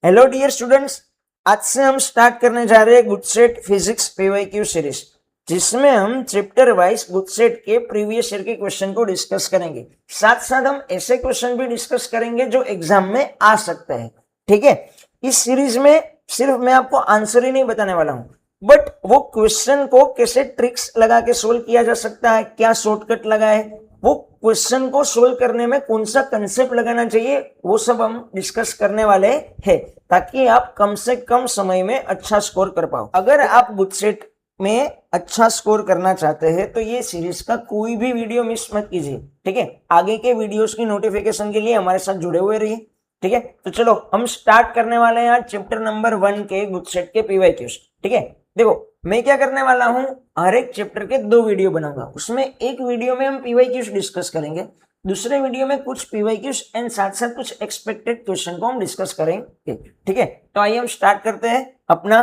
Hello dear students, आज से हम स्टार्ट करने जा रहे हैं गुडसेट फिजिक्स पीवाईक्यू सीरीज, जिसमें हम चैप्टर वाइज गुडसेट के प्रीवियस ईयर के क्वेश्चन को डिस्कस करेंगे। साथ साथ हम ऐसे क्वेश्चन भी डिस्कस करेंगे जो एग्जाम में आ सकते हैं। ठीक है, इस सीरीज में सिर्फ मैं आपको आंसर ही नहीं बताने वाला हूं, बट वो क्वेश्चन को कैसे ट्रिक्स लगा के सोल्व किया जा सकता है, क्या शॉर्टकट लगा है, वो क्वेश्चन को सोल्व करने में कौन सा कंसेप्ट लगाना चाहिए, वो सब हम डिस्कस करने वाले हैं, ताकि आप कम से कम समय में अच्छा स्कोर कर पाओ। अगर आप गुडसेट में अच्छा स्कोर करना चाहते हैं तो ये सीरीज का कोई भी वीडियो मिस मत कीजिए। ठीक है, आगे के वीडियोस की नोटिफिकेशन के लिए हमारे साथ जुड़े हुए रहिए। ठीक है, तो चलो हम स्टार्ट करने वाले हैं आज चैप्टर नंबर 1 के गुडसेट के पीवाईक्यूज। ठीक है, देखो मैं क्या करने वाला हूं, हर एक चैप्टर के 2 वीडियो बनाऊंगा। उसमें एक वीडियो में हम पीवाईक्यूज डिस्कस करेंगे, दूसरे वीडियो में कुछ पीवाईक्यूज एंड साथ साथ कुछ एक्सपेक्टेड क्वेश्चन को हम डिस्कस करेंगे। ठीक है, तो आइए हम स्टार्ट करते हैं अपना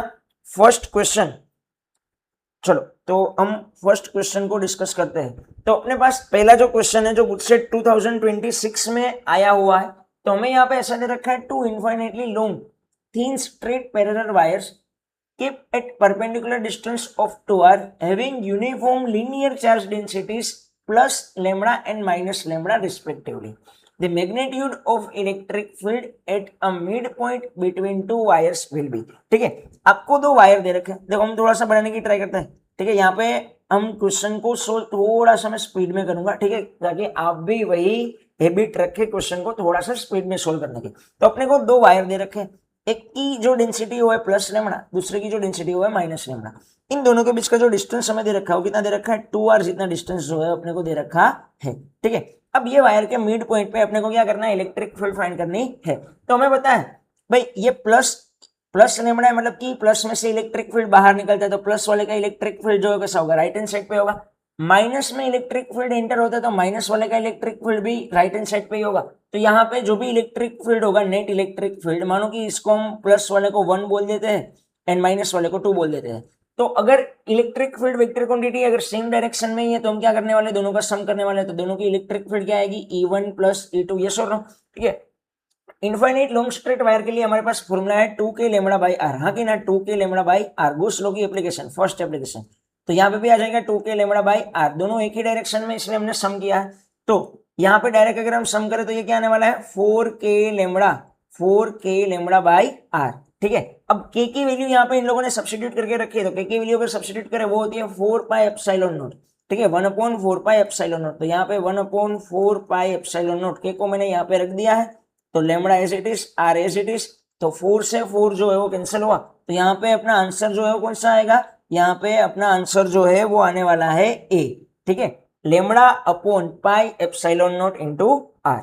फर्स्ट क्वेश्चन। चलो तो हम फर्स्ट क्वेश्चन को डिस्कस करते हैं। तो अपने पास पहला जो क्वेश्चन है जो गुडसेट 2026 में आया हुआ है, तो हमें यहाँ पे ऐसा दे रखा है, two infinitely long thin straight parallel wires kept at perpendicular distance of 2 are having uniform linear charge densities plus lambda and minus lambda respectively. The magnitude of electric field at a midpoint between two wires will be. ठीक है, आपको 2 wire दे रखे हैं। देखो हम थोड़ा सा बनाने की ट्राई करते हैं। ठीक है, यहाँ पे हम क्वेश्चन को सोल्व थोड़ा सा मैं स्पीड में करूंगा। ठीक है, ताकि आप भी वही हैबिट रखे क्वेश्चन को थोड़ा सा स्पीड में सोल्व करने की। तो अपने को 2 वायर दे रखे हैं, एक की जो डेंसिटी हुआ है प्लस लेमड़ा, दूसरे की जो डेंसिटी हुआ है माइनस लेमड़ा। इन दोनों के बीच का जो डिस्टेंस हमें दे रखा है वो कितना दे रखा है, 2r जितना डिस्टेंस जो है अपने को दे रखा है। ठीक है, अब ये वायर के मिड पॉइंट पे अपने को क्या करना है, इलेक्ट्रिक फील्ड फाइंड करनी है। तो हमें पता है भाई ये प्लस लेमड़ा है, मतलब कि प्लस में से इलेक्ट्रिक फील्ड बाहर निकलता है, तो प्लस वाले का इलेक्ट्रिक फील्ड जो है कैसा होगा, राइट हैंड साइड पे होगा। माइनस में इलेक्ट्रिक फील्ड एंटर होता है तो माइनस वाले का इलेक्ट्रिक फील्ड भी राइट हैंड साइड पे ही होगा। तो यहाँ पे जो भी इलेक्ट्रिक फील्ड होगा, नेट इलेक्ट्रिक फील्ड, मानो कि इसको हम प्लस वाले को 1 बोल देते हैं एंड माइनस वाले को 2 बोल देते हैं। तो अगर इलेक्ट्रिक फील्ड वेक्टर क्वांटिटी अगर सेम डायरेक्शन में ही है तो हम क्या करने वाले, दोनों का सम करने वाले हैं। तो दोनों की इलेक्ट्रिक फील्ड क्या आएगी, E1 प्लस E2, यस और नो। ठीक है, इनफाइनाइट लॉन्ग स्ट्रेट वायर के लिए हमारे पास फॉर्मूला है 2k लेमड़ा बाई आर। हाँ कि ना, 2k lambda by r, Gauss law की एप्लीकेशन, फर्स्ट एप्लीकेशन। तो यहाँ पे भी आ जाएगा 2k लेमड़ा बाई आर, दोनों एक ही डायरेक्शन में, इसलिए हमने सम किया है। तो यहाँ पे डायरेक्ट अगर हम सम करें तो ये क्या आने वाला है, 4k लेमड़ा बाई आर। ठीक है, अब k की वैल्यू यहाँ पे इन लोगों ने सब्स्टिट्यूट करके रखी है, तो k की वैल्यू अगर सब्स्टिट्यूट करें वो होती है 4 पाई एप्सिलॉन नॉट। ठीक है, 1/4 पाई एप्सिलॉन नॉट। तो यहाँ पे 1/4 पाई एप्सिलॉन नॉट, k को मैंने यहाँ पे रख दिया है, तो lambda as it is, r as it is. तो 4 से 4 जो है वो कैंसिल हुआ, तो यहाँ पे अपना आंसर जो है वो कौन सा आएगा, यहाँ पे अपना आंसर जो है वो आने वाला है ए। ठीक है, lambda upon pi epsilon not into r.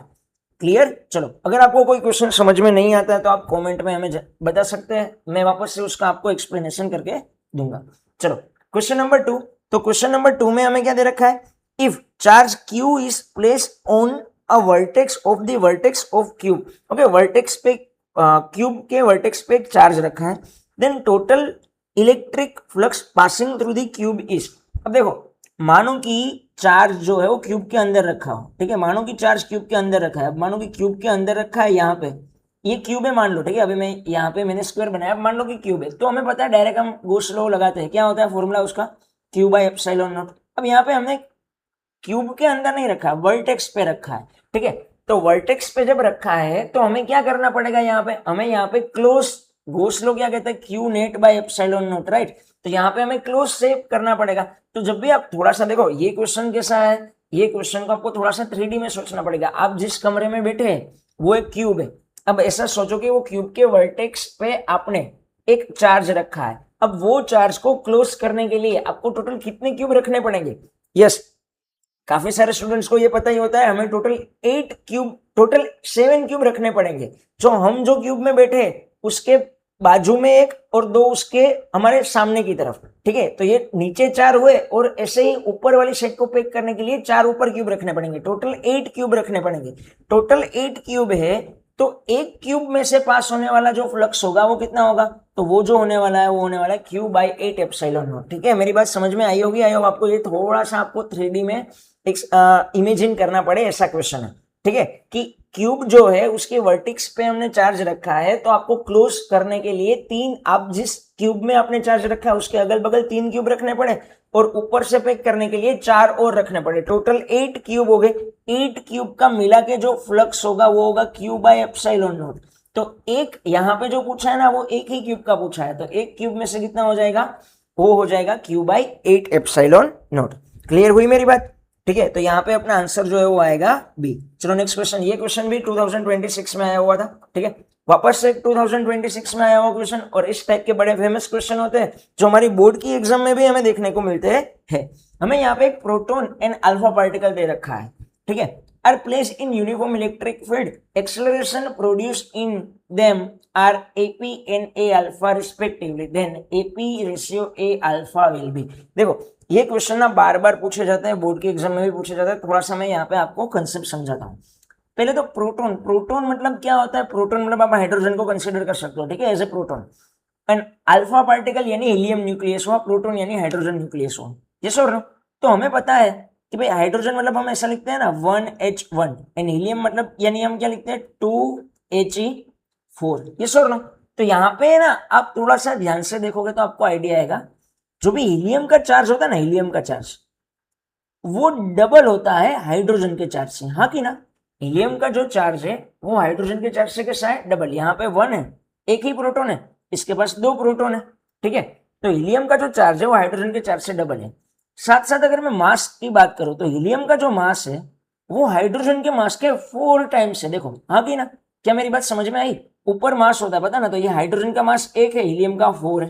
Clear. चलो अगर आपको कोई क्वेश्चन समझ में नहीं आता है तो आप कमेंट में हमें बता सकते हैं, मैं वापस से उसका आपको एक्सप्लेनेशन करके दूंगा। चलो क्वेश्चन नंबर 2। तो क्वेश्चन नंबर 2 में हमें क्या दे रखा है, if charge q is placed on a vertex of the vertex of cube. Okay, vertex पे क्यूब के वर्टेक्स पे एक चार्ज रखा है, then total electric flux passing through the cube is. अब देखो, मानो कि चार्ज जो है वो क्यूब के अंदर रखा हो। ठीक है, मानो कि चार्ज क्यूब के अंदर रखा है। अब मानो कि क्यूब के अंदर रखा है, यहाँ पे ये क्यूब है मान लो। ठीक है, अभी मैं यहाँ पे मैंने स्क्वायर बनाया, अब मान लो कि क्यूब है, तो हमें पता है डायरेक्ट हम गॉस लॉ लगाते हैं, क्या होता है फॉर्मूला उसका, क्यू बाई एप्सिलॉन नॉट। अब यहाँ पे हमने क्यूब के अंदर नहीं रखा, वर्टेक्स पे रखा है। ठीक है, तो वर्टेक्स पे जब रखा है तो हमें क्या करना पड़ेगा, यहाँ पे हमें यहाँ पे क्लोज, गॉस लॉ क्या कहता है, Q net by epsilon not, right. तो यहाँ पे हमें क्लोज सेव करना पड़ेगा। तो जब भी आप थोड़ा सा देखो, ये क्वेश्चन कैसा है, ये क्वेश्चन को आपको थोड़ा सा 3D में सोचना पड़ेगा। आप जिस कमरे में बैठे हैं वो एक क्यूब है। अब ऐसा सोचो कि वो क्यूब के वर्टेक्स पे आपने एक चार्ज रखा है। अब वो चार्ज को क्लोज करने के लिए आपको टोटल कितने क्यूब रखने पड़ेंगे। यस, काफी सारे स्टूडेंट्स को ये पता ही होता है, हमें टोटल 8 क्यूब, टोटल 7 क्यूब रखने पड़ेंगे। जो हम जो क्यूब में बैठे उसके बाजू में एक और 2 उसके हमारे सामने की तरफ। ठीक है, तो ये नीचे 4 हुए और ऐसे ही ऊपर वाली साइड को पैक करने के लिए 4 ऊपर क्यूब रखने पड़ेंगे, टोटल 8 क्यूब रखने पड़ेंगे। टोटल 8 क्यूब है, तो एक क्यूब में से पास होने वाला जो फ्लक्स होगा वो कितना होगा, तो वो जो होने वाला है वो होने वाला है क्यू बाई 8 एप्सिलॉन नॉट। ठीक है, मेरी बात समझ में आई होगी। आई होप आपको ये थोड़ा सा आपको 3D में एक इमेजिन करना पड़े, ऐसा क्वेश्चन है। ठीक है, कि क्यूब जो है उसके वर्टिक्स पे हमने चार्ज रखा है, तो आपको क्लोज करने के लिए तीन, आप जिस क्यूब में आपने चार्ज रखा है उसके अगल बगल तीन क्यूब रखने पड़े और ऊपर से पैक करने के लिए चार और रखने पड़े। टोटल 8 क्यूब हो गए। 8 क्यूब का मिला के जो फ्लक्स होगा वो होगा Q बाय एप्सिलॉन नॉट। तो एक यहाँ पे जो पूछा है ना वो एक ही क्यूब का पूछा है, तो एक क्यूब में से कितना हो जाएगा, वो हो जाएगा Q by 8 epsilon not. Clear हुई मेरी बात? ठीक है, तो यहाँ पे अपना आंसर जो है वो आएगा बी। चलो नेक्स्ट क्वेश्चन। ये क्वेश्चन भी 2026 में आया हुआ था। ठीक है, वापस से 2026 में आया हुआ क्वेश्चन, और इस टाइप के बड़े फेमस क्वेश्चन होते हैं जो हमारी बोर्ड की एग्जाम में भी हमें देखने को मिलते हैं। हमें यहाँ पे एक प्रोटॉन एंड अल्फा पार्टिकल दे रखा है। ठीक है, are placed in uniform electric field, acceleration produced in them are AP and A alpha respectively, then AP ratio A alpha will be। देखो ये क्वेश्चन ना बार बार पूछे जाते हैं, बोर्ड के एग्जाम में भी पूछे जाते हैं। थोड़ा सा मैं यहाँ पे आपको कंसेप्ट समझाता हूँ। पहले तो प्रोटॉन, प्रोटॉन मतलब क्या होता है? प्रोटॉन मतलब आप हाइड्रोजन को कंसिडर कर सकते हो, ठीक है, as a proton. And alpha particle यानी हीलियम न्यूक्लियस हुआ, प्रोटॉन यानी हाइड्रोजन न्यूक्लियस हुआ। यस और नो? तो हमें पता है कि भाई हाइड्रोजन मतलब हम ऐसा लिखते हैं ना 1H1, एंड हीलियम मतलब यानी हम क्या लिखते हैं 2He4। यस और नो? तो यहाँ पे ना आप थोड़ा सा ध्यान से देखोगे तो आपको आइडिया आएगा, जो भी हीलियम का चार्ज होता है ना, हीलियम का चार्ज वो डबल होता है हाइड्रोजन के चार्ज से। हाँ कि ना? हीलियम का जो चार्ज है वो हाइड्रोजन के चार्ज से कैसा है? डबल। यहाँ पे 1 है, एक ही प्रोटॉन है, इसके पास 2 प्रोटॉन है। ठीक है, तो हीलियम का जो चार्ज है वो हाइड्रोजन के चार्ज से डबल है। साथ साथ अगर मैं मास की बात करूं तो हीलियम का जो मास है वो हाइड्रोजन के मास के 4 टाइम्स है। देखो, हाँ कि ना? क्या मेरी बात समझ में आई? ऊपर मास होता है पता ना, तो ये हाइड्रोजन का मास 1 है, हीलियम का 4 है।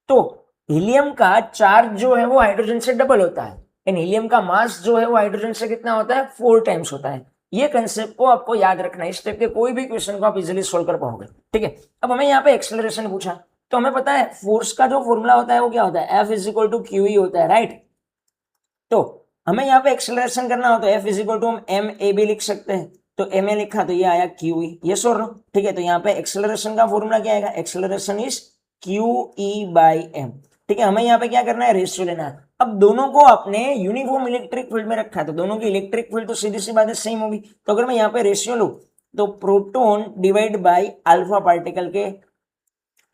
तो हीलियम का चार्ज जो है वो हाइड्रोजन से डबल होता है, एंड हीलियम का मास जो है वो हाइड्रोजन से कितना होता है? 4 टाइम्स होता है। ये कंसेप्ट को आपको याद रखना है, इस टाइप के कोई भी क्वेश्चन को आप इजीली सोल्व कर पाओगे। ठीक है, अब हमें यहाँ पे एक्सेलरेशन पूछा, तो हमें पता है फोर्स का जो फॉर्मूला होता है वो क्या होता है? F is equal to QE होता है, राइट? तो हमें यहाँ पे एक्सेलरेशन करना हो तो F इज इक्वल टू हम MAB लिख सकते हैं, तो MA लिखा तो ये आया QE। यस और नो? ठीक है, तो यहाँ पे एक्सेलरेशन का फॉर्मूला क्या आएगा? Acceleration is QE by M। ठीक है, हमें यहाँ पे क्या करना है? रेशियो लेना है। अब दोनों को आपने यूनिफॉर्म इलेक्ट्रिक फील्ड में रखा है, तो दोनों की इलेक्ट्रिक फील्ड तो सीधी सी बात है सेम होगी। तो अगर मैं यहाँ पे रेशियो लू तो proton divide by alpha particle के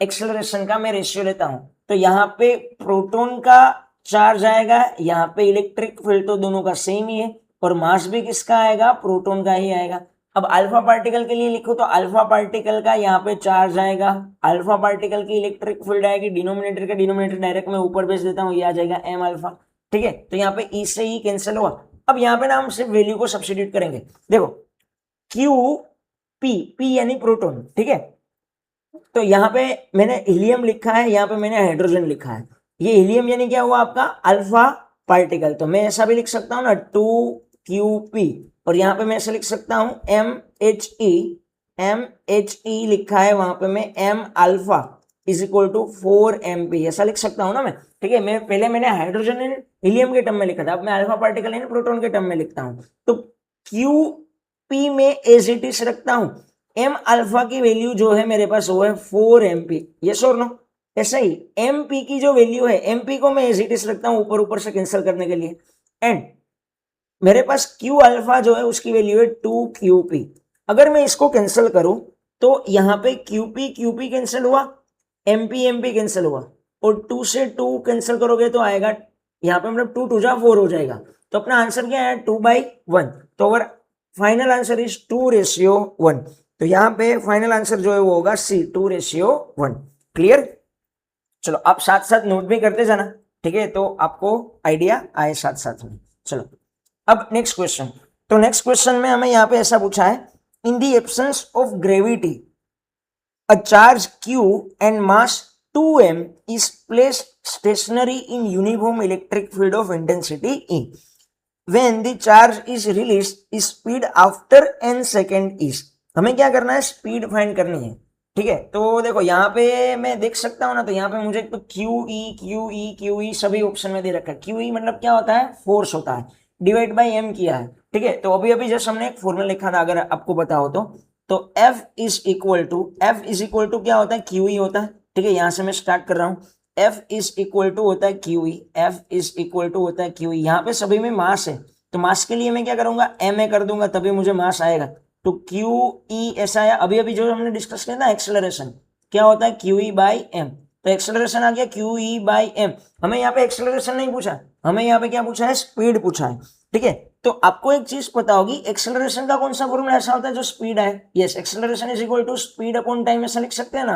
एक्सेलरेशन का मैं रेशियो लेता हूं, तो यहाँ पे प्रोटॉन का चार्ज आएगा, यहाँ पे इलेक्ट्रिक फील्ड तो दोनों का सेम ही है, और मास भी किसका आएगा? प्रोटॉन का ही आएगा। अब अल्फा पार्टिकल के लिए लिखो तो अल्फा पार्टिकल का यहाँ पे चार्ज आएगा, अल्फा पार्टिकल की इलेक्ट्रिक फील्ड आएगी, डिनोमिनेटर का डिनोमिनेटर डायरेक्ट मैं ऊपर भेज देता हूँ, ये आ जाएगा M अल्फा। ठीक है, तो यहाँ पे ई से ई कैंसिल हुआ। अब यहाँ पे ना हम सिर्फ वैल्यू को सब्स्टिट्यूट करेंगे। देखो P यानी प्रोटॉन, ठीक है, तो यहाँ पे मैंने हीलियम लिखा है, यहाँ पे मैंने हाइड्रोजन लिखा है। ये हीलियम यानी क्या हुआ आपका? अल्फा पार्टिकल, तो मैं ऐसा भी लिख सकता हूँ ना 2QP, और यहाँ पे मैं ऐसा लिख सकता हूँ MHE लिखा है, वहां पे मैं M alpha is equal to 4MP ऐसा लिख सकता हूँ ना मैं। ठीक है, मैं पहले मैंने हाइड्रोजन एंड हीलियम के टर्म में लिखा था, अब मैं अल्फा पार्टिकल एंड प्रोटॉन के टर्म में लिखता हूँ। तो QP में एज इट इज रखता हूँ, M अल्फा की वैल्यू जो है मेरे पास वो है 4MP। यस और नो? ऐसा ही MP की जो वैल्यू है, MP को मैं एज इट इज रखता हूँ ऊपर ऊपर से कैंसिल करने के लिए, एंड मेरे पास Q अल्फा जो है उसकी वैल्यू है 2QP। अगर मैं इसको कैंसिल करूं तो यहाँ पे QP कैंसिल हुआ, MP कैंसिल हुआ, और 2 से 2 कैंसिल करोगे तो आएगा यहाँ पे मतलब 2 2 जा 4 हो जाएगा। तो अपना आंसर क्या है? 2/1। तो अगर फाइनल आंसर इज 2:1, तो यहाँ पे फाइनल आंसर जो है वो होगा C 2:1। क्लियर? चलो आप साथ साथ नोट भी करते जाना, ठीक है, तो आपको आइडिया आए साथ साथ में। चलो अब नेक्स्ट क्वेश्चन। तो नेक्स्ट क्वेश्चन में हमें यहाँ पे ऐसा पूछा है, in the absence of gravity a charge Q and mass 2m is placed stationary in uniform electric field of intensity E. When the charge is released, speed after n second is। हमें क्या करना है? Speed find करनी है। ठीक है, तो देखो यहाँ पे मैं देख सकता हूँ ना, तो यहाँ पे मुझे तो QE सभी ऑप्शन में दे रखा है। QE मतलब क्या होता है? फोर्स होता है, डिवाइड बाई M किया है। ठीक है, तो अभी जस्ट हमने एक फॉर्मूला लिखा था, अगर आपको पता हो तो F इज इक्वल टू क्या होता है? QE होता है। ठीक है, यहाँ से मैं स्टार्ट कर रहा हूँ। F इज इक्वल टू होता है QE, F is equal to होता है QE। यहाँ पे सभी में मास है, तो मास के लिए मैं क्या करूंगा? MA कर दूंगा, तभी मुझे मास आएगा। तो क्यू ई ऐसा आया। अभी अभी जो हमने डिस्कस किया था एक्सेलरेशन, क्या होता है क्यू ई बाई एम, तो एक्सेलरेशन आ गया क्यू ई बाई एम। हमें यहाँ पे एक्सेलरेशन नहीं पूछा, हमें यहाँ पे क्या पूछा है, स्पीड पूछा है। ठीक है, तो आपको एक चीज पता होगी, एक्सेलरेशन का कौन सा फॉर्मूला ऐसा होता है जो स्पीड है, yes, acceleration is equal to speed upon time, ऐसा लिख सकते हैं ना।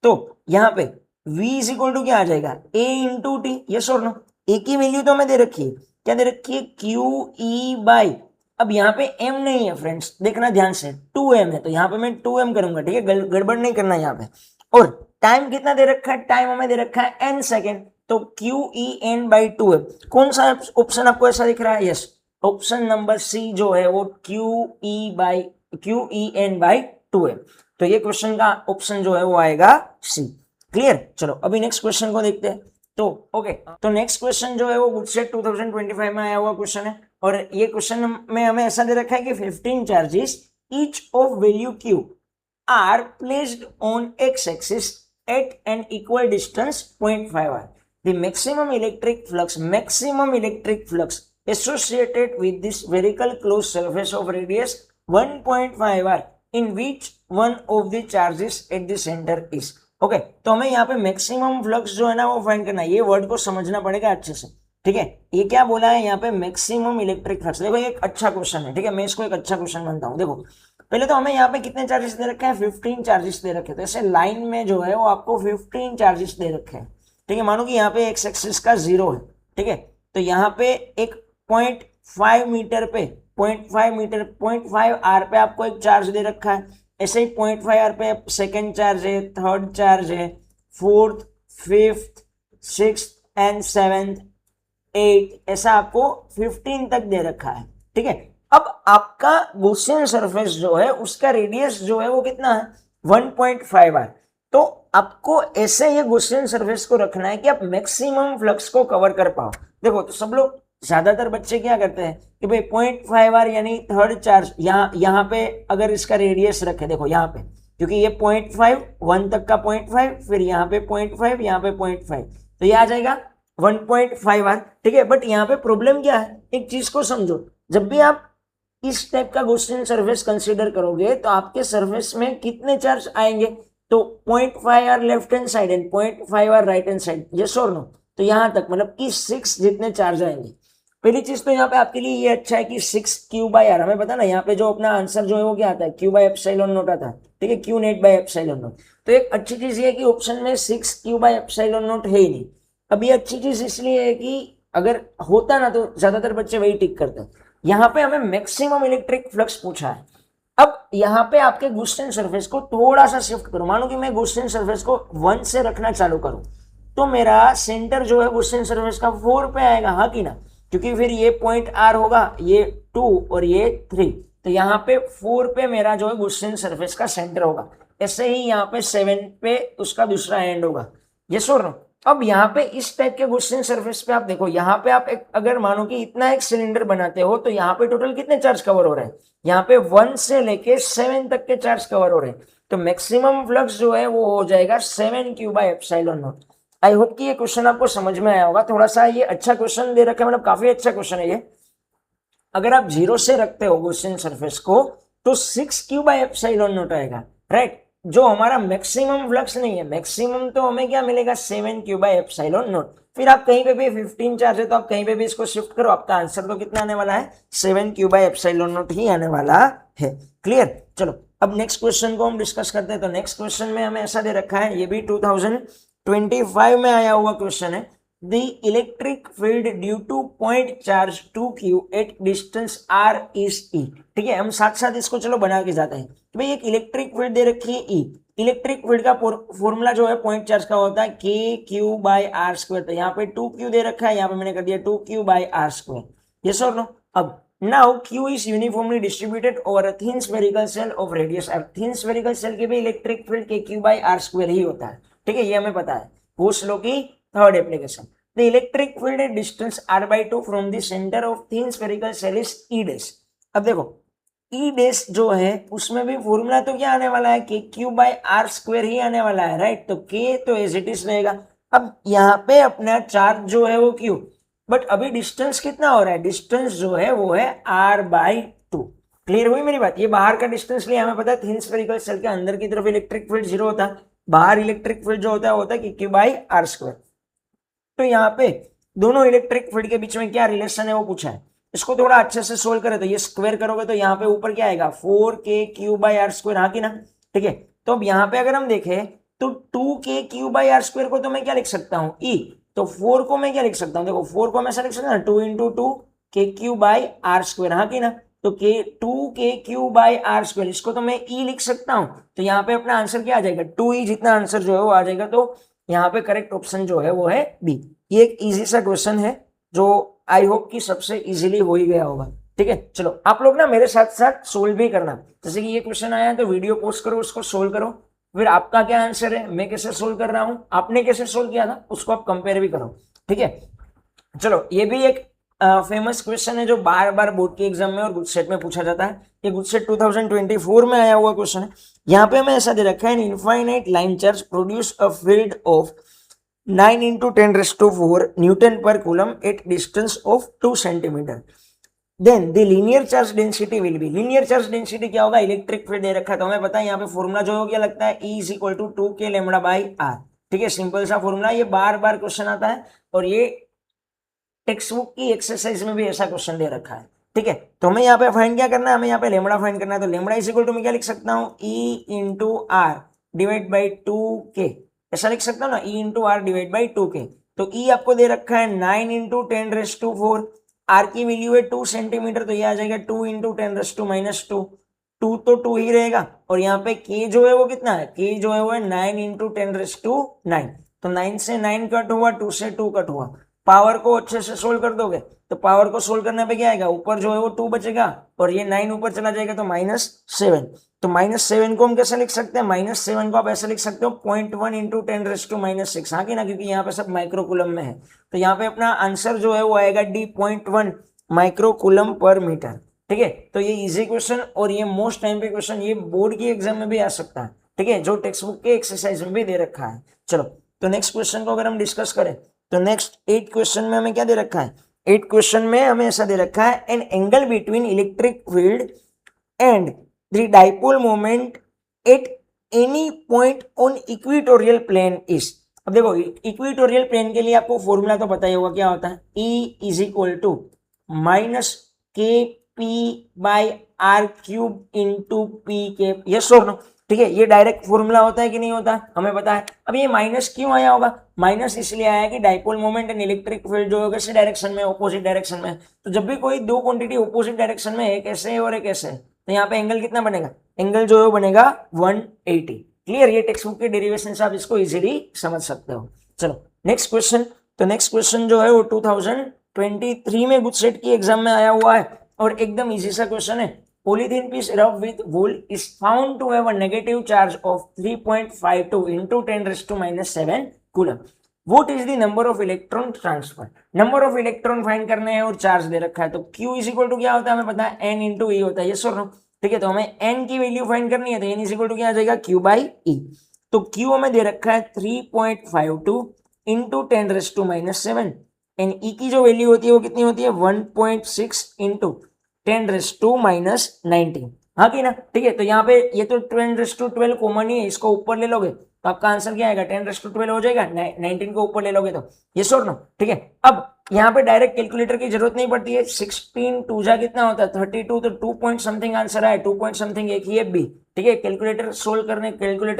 तो यहाँ पे v इज इक्वल टू क्या आ जाएगा, a इंटू टी, यस और नो। a की वैल्यू तो हमें दे रखी है, क्या दे रखी है, क्यू ई बाई, अब यहाँ पे m नहीं है फ्रेंड्स, देखना ध्यान से, 2m है, तो यहाँ पे मैं 2m करूंगा। ठीक है, गड़बड़ नहीं करना यहाँ पे। और टाइम कितना दे रखा है, टाइम हमें दे रखा है n सेकेंड, तो q e n by 2m। कौन सा ऑप्शन आपको ऐसा दिख रहा है, यस, ऑप्शन नंबर सी जो है वो Q e n by 2m। तो ये क्वेश्चन का ऑप्शन जो है वो आएगा सी। क्लियर, चलो अभी नेक्स्ट क्वेश्चन को देखते हैं। तो ओके, तो नेक्स्ट क्वेश्चन जो है वो गुडसेट 2025 में आया हुआ क्वेश्चन है, और ये क्वेश्चन में हमें ऐसा दे रखा है कि 15 charges each of value q are placed on x axis at an equal distance 0.5 r. The maximum electric flux associated with this spherical closed surface of radius 1.5 r in which one of the charges at the center is. Okay, तो हमें यहाँ पे maximum flux जो है ना वो find करना है, ये वर्ड को समझना पड़ेगा अच्छे से। ठीक है, ये क्या बोला है यहाँ पे, मैक्सिमम इलेक्ट्रिक फ्लक्स। देखो ये एक अच्छा क्वेश्चन है, ठीक है, मैं इसको एक अच्छा क्वेश्चन मानता हूँ। देखो पहले तो हमें यहाँ पे कितने चार्जेस दे रखे हैं, 15 चार्जेस दे रखे हैं, तो ऐसे लाइन में जो है वो आपको 15 चार्जेस दे रखे हैं। ठीक है, मानो कि यहाँ पे एक्स एक्सिस का 0 है। ठीक है, तो यहाँ पे एक 0.5 मीटर पे 0.5 आर पे आपको एक चार्ज दे रखा है। ऐसे ही 0.5 आर पे सेकेंड चार्ज है, थर्ड चार्ज है, fourth, fifth, six and seventh, 8, ऐसा आपको 15 तक दे रखा है। ठीक है, अब आपका गॉसियन सरफेस जो है उसका रेडियस जो है वो कितना है, 1.5 r। तो आपको ऐसे ये गॉसियन सरफेस को रखना है कि आप मैक्सिमम फ्लक्स को कवर कर पाओ। देखो तो सब लोग, ज्यादातर बच्चे क्या करते हैं कि भाई 0.5 r यानी थर्ड चार्ज, यहाँ पे अगर इसका रेडियस रखे, देखो यहाँ पे, क्योंकि ये 0.5 1 तक का 0.5, फिर यहाँ पे 0.5, यहाँ पे 0.5, तो ये आ जाएगा 1.5 r। ठीक है, बट यहाँ पे प्रॉब्लम क्या है, एक चीज को समझो, जब भी आप इस टाइप का गॉसियन सरफेस कंसीडर करोगे तो आपके सरफेस में कितने चार्ज आएंगे, तो 0.5 r left hand side and 0.5 r right hand side, yes और नो। तो यहां तक मतलब कि 6 जितने चार्ज आएंगे। पहली चीज तो यहाँ पे आपके लिए ये अच्छा है कि 6 क्यू बाई आर, हमें पता ना यहाँ पे जो अपना आंसर जो है वो क्या आता है, क्यू बाई एप्सिलॉन नॉट आता है। ठीक है, Q net by epsilon not. तो एक अच्छी चीज ये है कि ऑप्शन में 6 क्यू बाई एप्सिलॉन नॉट है ही नहीं। अब ये अच्छी चीज इसलिए है कि अगर होता ना तो ज्यादातर बच्चे वही टिक करते हैं। यहाँ पे हमें मैक्सिमम इलेक्ट्रिक फ्लक्स पूछा है। अब यहाँ पे आपके गॉसियन सरफेस को थोड़ा सा शिफ्ट करो, मानो कि मैं गॉसियन सरफेस को 1 से रखना चालू करूं, तो मेरा सेंटर जो है गॉसियन सरफेस का 4 पे आएगा, हाँ कि ना, क्योंकि फिर ये पॉइंट आर होगा, ये 2 और ये 3, तो यहाँ पे 4 पे मेरा जो है गॉसियन सरफेस का सेंटर होगा। ऐसे ही यहाँ पे 7 पे उसका दूसरा एंड होगा, यस और नो। अब यहाँ पे इस टाइप के गॉसियन सरफेस पे आप देखो, यहाँ पे आप अगर मानो कि इतना एक सिलेंडर बनाते हो तो यहाँ पे टोटल कितने चार्ज कवर हो रहे हैं, यहाँ पे 1 से लेके 7 तक के चार्ज कवर हो रहे हैं। तो मैक्सिमम फ्लक्स जो है वो हो जाएगा 7 Q by epsilon not. I hope कि ये क्वेश्चन आपको समझ में आया होगा। थोड़ा सा ये अच्छा क्वेश्चन दे रखा है, मतलब काफी अच्छा क्वेश्चन है ये। अगर आप 0 से रखते हो गॉसियन सरफेस को तो 6 क्यू बाई एप्सिलॉन नॉट आएगा, राइट, जो हमारा मैक्सिमम फ्लक्स नहीं है। मैक्सिमम तो हमें क्या मिलेगा, 7 क्यू बाई एप्सिलॉन नॉट। फिर आप कहीं पे भी 15 चार्ज है तो आप कहीं पे भी इसको शिफ्ट करो, आपका आंसर तो कितना आने वाला है, 7 क्यू बाई एप्सिलॉन नॉट ही आने वाला है। क्लियर, चलो अब नेक्स्ट क्वेश्चन को हम डिस्कस करते हैं। तो नेक्स्ट क्वेश्चन में हमें ऐसा दे रखा है, ये भी 2025 में आया हुआ क्वेश्चन है। The electric field due to point charge 2q at distance r is E। ठीक है, हम साथ साथ इसको चलो बना के जाते हैं। तो भाई एक इलेक्ट्रिक फील्ड दे रखी है E। इलेक्ट्रिक फील्ड का फॉर्मूला जो है पॉइंट चार्ज का होता है k q by r square. तो यहाँ पे 2q दे रखा है, यहाँ पे मैंने कर दिया 2q by r square, yes और नो। अब now q is uniformly distributed over a thin spherical shell of radius r। thin spherical shell के भी electric field k q by r square ही होता है। ठीक है, ये हमें पता है, पूछ लो की third application. The electric field at distance r/2 from the center of thin spherical shell is E dash। अब देखो E dash जो है उसमें भी फॉर्मूला तो क्या आने वाला है, के क्यू बाई आर स्क्वायर ही आने वाला है, राइट। तो के तो एज इट इज रहेगा। अब यहाँ पे अपना चार्ज जो है वो क्यू, बट अभी डिस्टेंस कितना हो रहा है, डिस्टेंस जो है वो है r/2। क्लियर हुई मेरी बात? ये बाहर का डिस्टेंस लिया, हमें पता है थिन स्फेरिकल सेल के अंदर की तरफ इलेक्ट्रिक फील्ड 0 होता है, बाहर इलेक्ट्रिक फील्ड जो होता है वो होता है Q बाई आर स्क्वायर। तो यहाँ पे दोनों इलेक्ट्रिक फील्ड के बीच में क्या रिलेशन है वो पूछा है। इसको थोड़ा अच्छे से सोल्व करें तो ये स्क्वायर करोगे तो यहाँ पे ऊपर क्या आएगा 4k Q by r square, हाँ की ना? ठीक है, तो अब यहाँ पे अगर हम देखें तो 2k Q by r square को तो मैं क्या लिख सकता हूँ E, तो 4 को मैं क्या लिख सकता हूँ, देखो 4 को मैं ऐसा लिख सकता हूँ 2 इंटू 2 के क्यू बाई आर स्क्वायर, हाँ की ना? तो के 2k Q by r square, इसको तो मैं E लिख सकता हूँ। तो यहाँ पे अपना आंसर क्या आ जाएगा 2E, जितना आंसर जो है वो आ जाएगा। तो यहाँ पे करेक्ट ऑप्शन जो है वो है बी। ये एक इजी सा क्वेश्चन है जो आई होप कि सबसे इजीली हो ही गया होगा। ठीक है, चलो आप लोग ना मेरे साथ साथ सोल्व भी करना। जैसे कि ये क्वेश्चन आया है तो वीडियो पोस्ट करो, उसको सोल्व करो, फिर आपका क्या आंसर है, मैं कैसे सोल्व कर रहा हूं, आपने कैसे सोल्व किया था, उसको आप कंपेयर भी करो। ठीक है, चलो ये भी एक फेमस क्वेश्चन है जो बार बार बोर्ड के एग्जाम में और गुडसेट में पूछा जाता है। ये गुडसेट 2024 में आया हुआ क्वेश्चन है। यहाँ पे हमें ऐसा दे रखा है, infinite line charge produce a field of 9 into 10⁴ newton per coulomb at distance of 2 centimetre. Then the linear charge density will be, linear charge density क्या होगा, इलेक्ट्रिक फील्ड दे रखा है तो हमें पता है यहाँ पे फॉर्मूला जो हो गया लगता है E equal to 2k lambda by r. ठीक है, सिंपल सा फॉर्मूला, ये बार बार क्वेश्चन आता है और ये टेक्स्ट बुक की एक्सरसाइज में भी ऐसा क्वेश्चन दे रखा है। ठीक है, तो हमें यहाँ पे फाइंड क्या करना है, हमें यहाँ पे लैम्बडा फाइंड करना है। तो लैम्बडा इज इक्वल टू मैं क्या लिख सकता हूँ, E into r divide by 2k, ऐसा लिख सकता हूँ ना, E into r divide by 2k। तो E आपको दे रखा है 9 इंटू 10⁴, आर की वैल्यू है 2 सेंटीमीटर, तो ये आ जाएगा 2 इंटू 10⁻²-2, 2 तो 2 ही रहेगा। और यहाँ पे k जो है वो कितना है, k जो है वो है 9 इंटू 10⁹, तो 9 से 9 कट हुआ, 2 से 2 कट हुआ। पावर को अच्छे से सोल्व कर दोगे तो पावर को सोल्व करने पे क्या आएगा, ऊपर जो है वो 2 बचेगा और ये 9 ऊपर चला जाएगा तो -7। तो -7 को हम कैसे लिख सकते हैं, -7 को आप ऐसे लिख सकते हो 0.1 इंटू 10⁻⁻⁶, हाँ कि ना, क्योंकि यहाँ पे सब माइक्रोकूलम में है। तो यहाँ पे अपना आंसर जो है वो आएगा D 0.1 माइक्रोकूलम पर मीटर। ठीक है, तो ये इजी क्वेश्चन और ये मोस्ट टाइम पे क्वेश्चन, ये बोर्ड की एग्जाम में भी आ सकता है। ठीक है, जो टेक्स्ट बुक के एक्सरसाइज में भी दे रखा है। चलो तो नेक्स्ट क्वेश्चन को अगर हम डिस्कस करें तो नेक्स्ट 8 क्वेश्चन में हमें क्या दे रखा है, 8 क्वेश्चन में हमें ऐसा दे रखा है, an angle between electric field and the dipole moment at any point on equatorial plane is. अब देखो इक्वेटोरियल प्लेन के लिए आपको फॉर्मूला तो पता ही होगा, क्या होता है, E is equal to -KP/r³ into p k, yes और नो। ठीक है, ये डायरेक्ट फॉर्मूला होता है कि नहीं होता, हमें पता है। अब ये माइनस क्यों आया होगा, माइनस इसलिए आया कि dipole moment and electric field जो है कैसे डायरेक्शन में, ऑपोजिट डायरेक्शन में। तो जब भी कोई दो क्वांटिटी ऑपोजिट डायरेक्शन में, एक ऐसे और एक ऐसे, तो यहाँ पे एंगल कितना बनेगा, एंगल जो है बनेगा 180। क्लियर, ये टेक्स्ट बुक के डेरिवेशन से आप इसको इजीली समझ सकते हो। चलो नेक्स्ट क्वेश्चन, तो नेक्स्ट क्वेश्चन जो है वो 2023 में गुजसेट की एग्जाम में आया हुआ है और एकदम इजी सा क्वेश्चन है। Polythene piece rubbed with wool is found to have a negative charge of 3.52 into 10⁻⁻7 coulomb. What is the number of electron transfer? Number of electron find करने हैं और चार्ज दे रखा है। तो Q इज इक्वल टू क्या होता है, हमें पता है N इंटू E होता है, ये सर नो। ठीक है, तो हमें N की वैल्यू फाइंड करनी है तो N इज इक्वल टू क्या आ जाएगा, Q बाई E। तो Q हमें दे रखा है 3.52 इंटू 10⁻⁻7 एंड E की जो वैल्यू होती है वो कितनी होती है, 1.6 इंटू 10⁻⁻19, हाँ कि ना। ठीक है, तो यहाँ पे ये तो 10⁻12 कॉमन ही है, इसको ऊपर ले लोगे तो आपका आंसर क्या आएगा, 10⁻12 हो जाएगा, 19 को ऊपर ले लोगे तो ये सर नो। ठीक है, अब यहाँ पे डायरेक्ट कैलकुलेटर की जरूरत नहीं पड़ती है, 16 2 जा कितना होता है 32, तो 2 पॉइंट समथिंग आंसर आया, 2 पॉइंट समथिंग एक ही है बी। ठीक है, कैलकुलेटर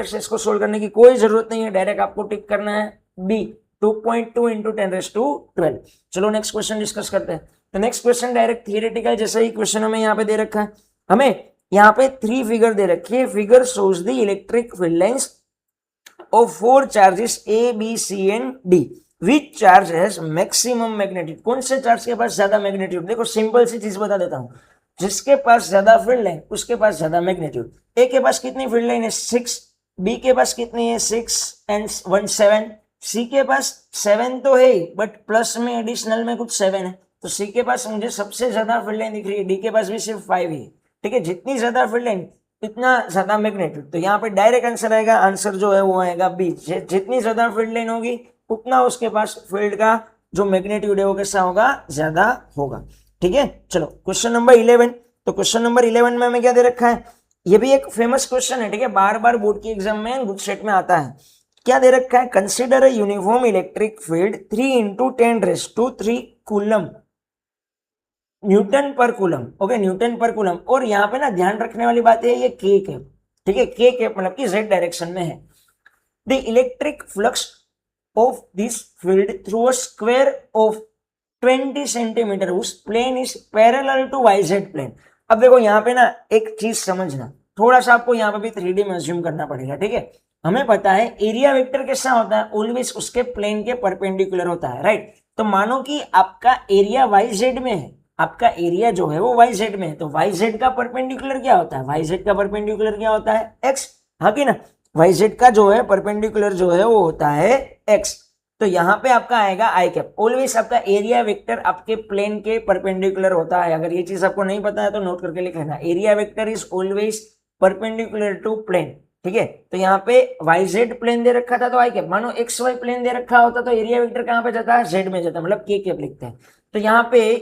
से इसको सोल्व करने की कोई जरूरत नहीं है, डायरेक्ट आपको टिक करना है बी, 2.2 इंटू 10⁻12। चलो नेक्स्ट क्वेश्चन डिस्कस करते हैं। तो नेक्स्ट क्वेश्चन डायरेक्ट थियरेटिकल जैसा ही क्वेश्चन हमें यहाँ पे दे रखा है। हमें यहाँ पे 3 फिगर दे रखी है, figure shows the electric field lines of 4 charges A, B, C and D, which charge has maximum magnitude. कौन से चार्ज के पास ज्यादा मैग्नीट्यूड, देखो सिंपल सी चीज बता देता हूँ, जिसके पास ज्यादा फील्ड लाइन उसके पास ज्यादा मैग्नीट्यूड। A के पास कितनी फील्ड लाइन है 6, B के पास कितनी है 6 एंड 1 7, C के पास 7 तो है बट प्लस में एडिशनल में कुछ 7 है, तो C के पास मुझे सबसे ज्यादा फील्ड लाइन दिख रही है, D के पास भी सिर्फ 5 ही है। ठीक है, जितनी ज्यादा फील्ड लाइन इतना ज्यादा मैग्नीट्यूड, तो यहाँ पे डायरेक्ट आंसर आएगा, आंसर जो है वो आएगा बी, जितनी ज्यादा फील्ड लाइन होगी उतना उसके पास फील्ड का जो मैग्नीट्यूड है वो कैसा होगा, ज्यादा होगा। ठीक है, चलो क्वेश्चन नंबर 11, तो क्वेश्चन नंबर 11 में हमें क्या दे रखा है, ये भी एक फेमस क्वेश्चन है, ठीक है, बार बार बोर्ड की एग्जाम में गुड सेट में आता है। क्या दे रखा है, consider a uniform electric field 3 into 10⁻³ coulomb Newton per coulomb, okay, Newton per coulomb. और यहाँ पे ना ध्यान रखने वाली बात है, ये के कैप, ठीक है, के कैप मतलब कि जेड डायरेक्शन में है। The electric flux of this field through a square of 20 centimetre उस plane is parallel to YZ plane. अब देखो यहाँ पे ना एक चीज समझना, थोड़ा सा आपको यहाँ पे भी 3D में अज्यूम करना पड़ेगा, ठीक है। हमें पता है एरिया वेक्टर कैसा होता है, ऑलवेज उसके प्लेन के परपेंडिकुलर होता है, राइट। तो मानो कि आपका एरिया वाई जेड में है, आपका एरिया जो है वो वाई जेड में है, तो वाई जेड का परपेंडिकुलर क्या होता है, वाई जेड का परपेंडिकुलर क्या होता है, एक्स, हाँ कि ना। वाई जेड का जो है परपेंडिकुलर जो है वो होता है एक्स। तो यहाँ पे आपका आएगा आई कैप, ऑलवेज आपका एरिया वेक्टर आपके प्लेन के परपेंडिकुलर होता है। अगर ये चीज आपको नहीं पता है तो नोट करके लिख लेना, area vector is always perpendicular to plane, ठीक है। तो यहाँ पे वाई जेड प्लेन दे रखा था तो आई कैप, मानो एक्स वाई प्लेन दे रखा होता तो एरिया वेक्टर कहाँ पे जाता है, जेड में जाता, मतलब के कैप लिखते हैं। तो यहाँ पे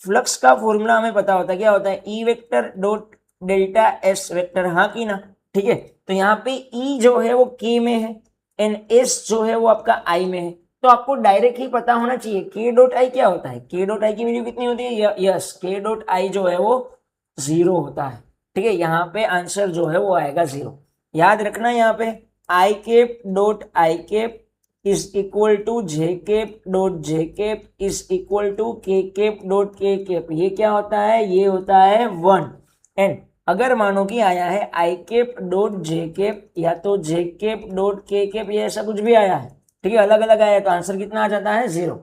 फ्लक्स का फॉर्मूला हमें पता होता है, क्या होता है, E vector dot delta S vector, हाँ की ना, ठीक है। तो यहाँ पे ई जो है वो के में है एंड एस जो है वो आपका आई में है, तो आपको डायरेक्ट ही पता होना चाहिए के डॉट आई क्या होता है, के डॉट आई की वैल्यू कितनी होती है, यस, के डॉट आई जो है वो 0 होता है, ठीक है। यहाँ पे आंसर जो है वो आएगा 0। याद रखना यहाँ पे i cap dot i cap is equal to j cap dot j cap is equal to k cap dot k cap. ये क्या होता है, ये होता है 1। एंड अगर मानो कि आया है आई कैप डॉट जे कैप या तो जे कैप डॉट के कैप, ये ऐसा कुछ भी आया है, ठीक है, अलग अलग आया है, तो आंसर कितना आ जाता है 0।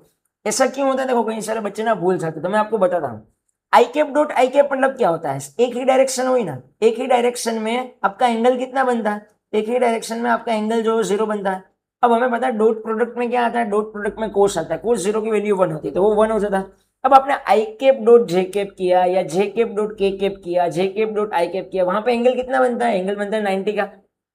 ऐसा क्यों होता है, देखो कई सारे बच्चे ना भूल जाते, तो मैं आपको बताता हूँ। आई कैप डॉट आई कैप मतलब क्या होता है, एक ही डायरेक्शन हुई ना, एक ही डायरेक्शन में आपका एंगल कितना बनता है, एक ही डायरेक्शन में आपका एंगल जो 0 बनता है। अब हमें पता है डॉट प्रोडक्ट में क्या आता है, डॉट प्रोडक्ट में कोस आता है, कोस 0 की वैल्यू 1 होती है, तो वो 1 हो जाता है। अब आपने आई कैप डॉट जे कैप किया या जे कैप डॉट के कैप किया, जे कैप डॉट आई कैप किया, वहां पे एंगल कितना बनता है, एंगल बनता है 90 का।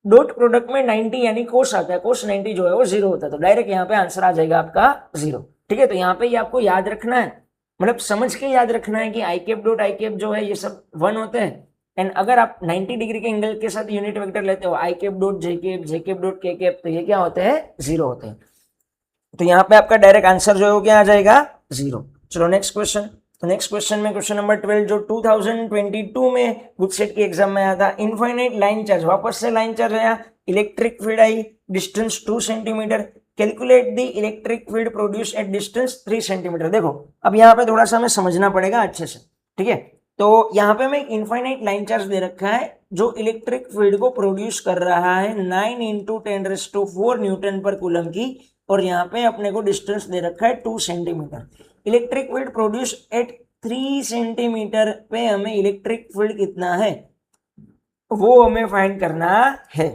डॉट प्रोडक्ट में 90 यानी कोस आता है, कोस 90 जो है वो 0 होता है, तो डायरेक्ट यहाँ पे आंसर आ जाएगा आपका 0, ठीक है। तो यहाँ पे ये आपको याद रखना है, मतलब समझ के याद रखना है कि आई कैप डॉट आई कैप जो है ये सब 1 होते हैं। एंड अगर आप 90 डिग्री के एंगल के साथ यूनिट वेक्टर लेते हो i cap dot j cap dot k cap, तो ये क्या होते हैं, 0 होते हैं। तो यहाँ पे आपका डायरेक्ट आंसर जो है वो क्या आ जाएगा, 0। चलो नेक्स्ट क्वेश्चन। तो नेक्स्ट क्वेश्चन में क्वेश्चन नंबर 12 जो 2022 में गुड सेट की एग्जाम में आया था, इनफाइनाइट लाइन चार्ज, वापस से लाइन चार्ज आया, electric field I, distance 2 centimetre, calculate the electric field produce at distance 3 centimetre. देखो अब यहाँ पे थोड़ा सा हमें समझना पड़ेगा अच्छे से, ठीक है। तो यहाँ पे हमें एक इनफाइनाइट लाइन चार्ज दे रखा है जो इलेक्ट्रिक फील्ड को प्रोड्यूस कर रहा है 9 इंटू 10⁻⁴ न्यूटन पर कूलम की, और यहाँ पे अपने को डिस्टेंस दे रखा है 2 centimetre. Electric field produce at 3 centimetre पे हमें इलेक्ट्रिक फील्ड कितना है वो हमें फाइंड करना है।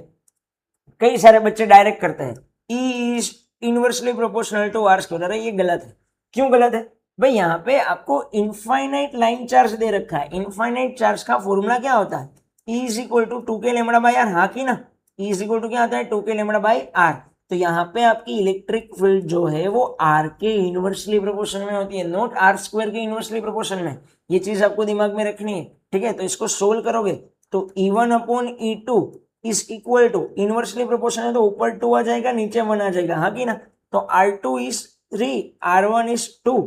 कई सारे बच्चे डायरेक्ट करते हैं E is inversely proportional to r square, अरे ये गलत है। क्यों गलत है भाई, यहाँ पे आपको इनफाइनाइट लाइन चार्ज दे रखा है, इनफाइनाइट चार्ज का फॉर्मूला क्या होता है, E is equal to 2k lambda by r, हाँ की ना, ई इज इक्वल टू क्या होता है 2k लैम्बडा बाई आर। तो यहाँ पे आपकी इलेक्ट्रिक फील्ड जो है वो आर के इनवर्सली प्रोपोर्शन में होती है, नॉट आर स्क्वायर के इनवर्सली प्रोपोर्शन में। ये चीज आपको दिमाग में रखनी है, ठीक है। तो इसको सोल्व करोगे तो E1 अपॉन E2 is equal to, inversely proportion है तो ऊपर 2 आ जाएगा नीचे 1 आ जाएगा, हाँ की ना। तो R2 is 3, R1 is 2,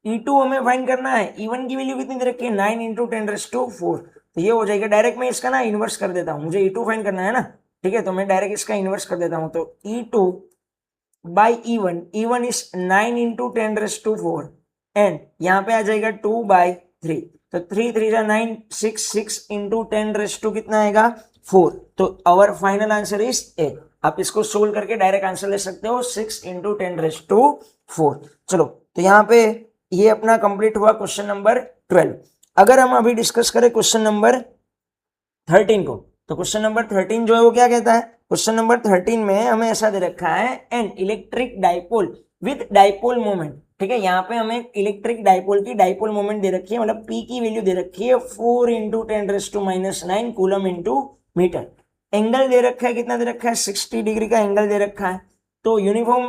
E2 हमें फाइंड करना है, E1 की वैल्यू कितनी दे रखी है 9 इंटू 10⁻⁴, तो ये हो जाएगा डायरेक्ट। मैं इसका ना इन्वर्स कर देता हूँ, मुझे E2 फाइंड करना है ना, ठीक है, तो मैं डायरेक्ट इसका इन्वर्स कर देता हूँ। तो E2 by E1, E1 is 9 into 10⁻⁴ and यहाँ पे आ जाएगा 2 बाई 3, तो 3 3 जा 9, 6 इंटू 10⁻⁴ कितना आएगा 4। तो our final answer is A. आप इसको सोल्व करके डायरेक्ट आंसर ले सकते हो 6 इंटू 10⁻⁴। चलो तो यहाँ पे ये अपना कंप्लीट हुआ क्वेश्चन नंबर 12। अगर हम अभी डिस्कस करें क्वेश्चन नंबर 13 को, तो क्वेश्चन नंबर 13 जो है वो क्या कहता है, क्वेश्चन नंबर 13 में हमें ऐसा दे रखा है an electric dipole with dipole moment, ठीक है। यहाँ पे हमें इलेक्ट्रिक डाइपोल की डाइपोल मोमेंट दे रखी है, मतलब पी की वैल्यू दे रखी है 4 into 10⁻⁹ coulomb into metre. Angle दे रखा है, कितना दे रखा है 60 डिग्री का एंगल दे रखा है। तो यूनिफॉर्म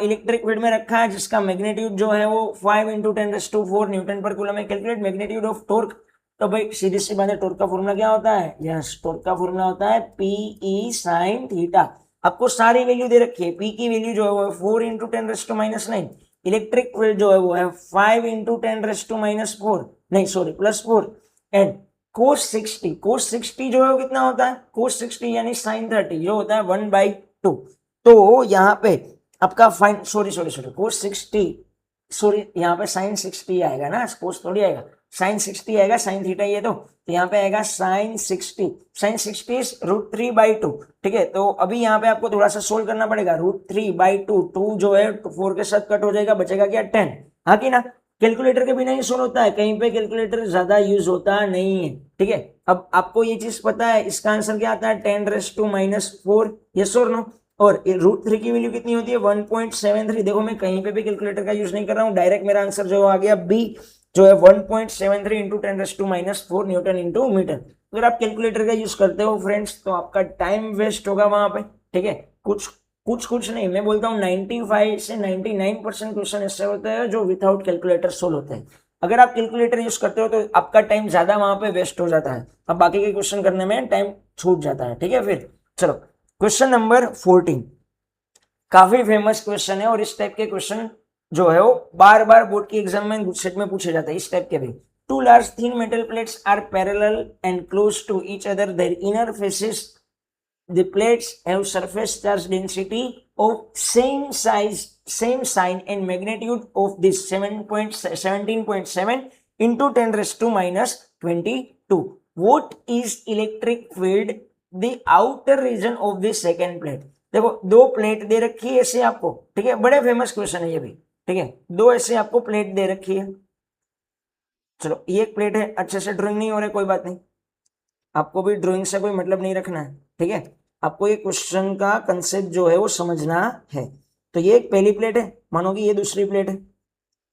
इलेक्ट्रिक फील्ड में रखा है जिसका मैग्नीट्यूड जो है वो 5 इंटू 10⁻⁴ न्यूटन पर कूलम है। कैलकुलेट मैग्नीट्यूड ऑफ टॉर्क तो भाई सीधी सी बात है, टॉर्क का फॉर्मूला क्या होता है? यस, टॉर्क का फॉर्मूला होता है PE sin थीटा। आपको सारी वैल्यू दे रखी है। P की वैल्यू जो है वो 4 इंटू 10⁻⁹, इलेक्ट्रिक फील्ड जो है वो है 5 इंटू 10⁻⁴, नहीं सॉरी +4, एंड cos 60 जो है वो कितना होता है? cos 60 यानी sin 30 जो होता है 1/2। तो यहाँ पे आपका फाइन सॉरी cos 60 सॉरी यहाँ पे sin 60 आएगा ना, cos थोड़ी आएगा, sin 60 आएगा, sin थीटा ये तो यहाँ पे आएगा sin 60 इज √3/2। ठीक है, तो अभी यहाँ पे आपको थोड़ा सा सोल्व करना पड़ेगा। √3/2, 2 जो है 4 के साथ कट हो जाएगा, बचेगा क्या? 10। हाँ कि ना? कैलकुलेटर के बिना ही सोल्व होता है, कहीं पे कैलकुलेटर ज्यादा यूज होता नहीं है। ठीक है, अब आपको ये चीज पता है, इसका आंसर क्या आता है? 10⁻⁴, यस और नो। और √3 की वैल्यू कितनी होती है? 1.73। देखो मैं कहीं पे भी कैलकुलेटर का यूज नहीं कर रहा हूँ, डायरेक्ट मेरा आंसर जो आ गया बी, जो है 1.73 इंटू 10⁻⁴ न्यूटन इंटू मीटर। अगर आप कैलकुलेटर का यूज करते हो फ्रेंड्स तो आपका टाइम वेस्ट होगा वहां पे। ठीक है, कुछ नहीं, मैं बोलता हूँ 95 से 99% क्वेश्चन ऐसे होते हैं जो विदाउट कैलकुलेटर सोल्व होते हैं। अगर आप कैलकुलेटर यूज करते हो तो आपका टाइम ज्यादा वहां पे वेस्ट हो जाता है, अब बाकी के क्वेश्चन करने में टाइम छूट जाता है। ठीक है, फिर चलो क्वेश्चन नंबर 14, काफी फेमस क्वेश्चन है और इस टाइप के क्वेश्चन जो है वो बार बार बोर्ड की एग्जाम में गुजसेट में पूछे जाते हैं इस टाइप के भी। Two large thin metal plates are parallel and close to each other, their inner faces the plates have surface charge density of same size, same sign and magnitude of this 17.7 into 10⁻⁻22. What is electric field the outer region of the second plate? देखो दो plate दे रखी है ऐसे आपको। ठीक है, बड़े famous question है ये भी। ठीक है, दो ऐसे आपको प्लेट दे रखी है। चलो ये एक प्लेट है, अच्छे से ड्राइंग नहीं हो रहा है, कोई बात नहीं, आपको भी ड्राइंग से कोई मतलब नहीं रखना है। ठीक है, आपको ये क्वेश्चन का कंसेप्ट जो है वो समझना है। तो ये एक पहली प्लेट है, मानो कि ये दूसरी प्लेट है।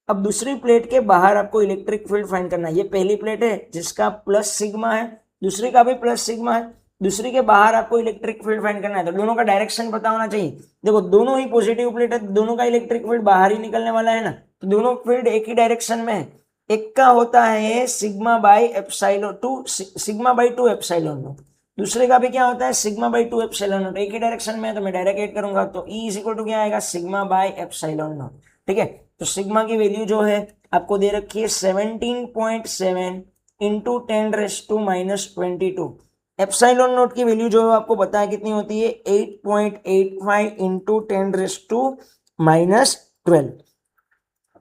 अब दूसरी प्लेट के बाहर आपको इलेक्ट्रिक फील्ड फाइंड करना है। ये पहली प्लेट है जिसका प्लस सिग्मा है, दूसरी का भी प्लस सिग्मा है, दूसरी के बाहर आपको इलेक्ट्रिक फील्ड फाइंड करना है। तो दोनों का डायरेक्शन पता होना चाहिए। देखो दोनों ही पॉजिटिव प्लेट है, दोनों का इलेक्ट्रिक फील्ड बाहर ही निकलने वाला है ना, तो दोनों फील्ड एक ही डायरेक्शन में है। एक का होता है σ/2 एप्सिलॉन नॉट, दूसरे का भी क्या होता है σ/2 एप्सिलॉन नॉट, एक ही डायरेक्शन में है तो मैं डायरेक्ट ऐड करूंगा, तो E = क्या आएगा? σ/ε0। ठीक है, तो सिग्मा की वैल्यू जो है आपको दे रखी है 17.7 इंटू 10⁻⁻22। एप्सिलॉन नॉट की वैल्यू जो है आपको पता है कितनी होती है? 8.85 इंटू 10⁻⁻12।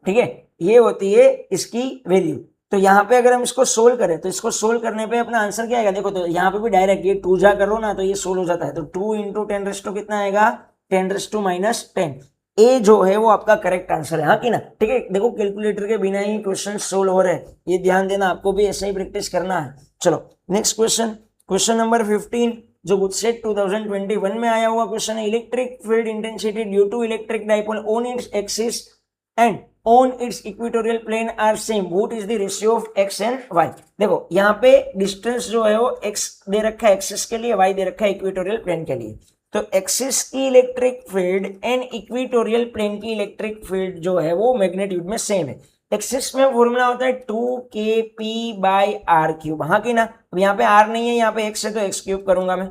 ठीक है, ये होती है इसकी वैल्यू। तो यहाँ पे अगर हम इसको सोल्व करें तो इसको सोल्व करने पे अपना आंसर क्या आएगा? देखो तो यहाँ पे भी डायरेक्ट ये 2 जा करो ना तो ये सोल्व हो जाता है। तो 2 इंटू 10⁻⁻, कितना आएगा? 10⁻⁻10। ए जो है वो आपका करेक्ट आंसर है। हाँ कि ना? ठीक है, देखो कैलकुलेटर के बिना ही क्वेश्चन सोल्व हो रहे हैं, ये ध्यान देना, आपको भी ऐसे ही प्रैक्टिस करना है। चलो नेक्स्ट क्वेश्चन, क्वेश्चन नंबर 15 जो गुजसेट 2021 में आया हुआ क्वेश्चन है। Electric field intensity due to electric dipole on its axis and on its equatorial plane are same, what is the ratio of x and y? देखो यहाँ पे डिस्टेंस जो है वो x दे रखा है एक्सिस के लिए, y दे रखा है इक्वेटोरियल प्लेन के लिए। तो एक्सिस की electric field and equatorial plane की इलेक्ट्रिक फील्ड जो है वो मैग्नीट्यूड में सेम है। एक्सिस में फॉर्मूला होता है 2kp/r³। हाँ कि ना? अब यहाँ पे r नहीं है, यहाँ पे x है तो x³ करूंगा मैं,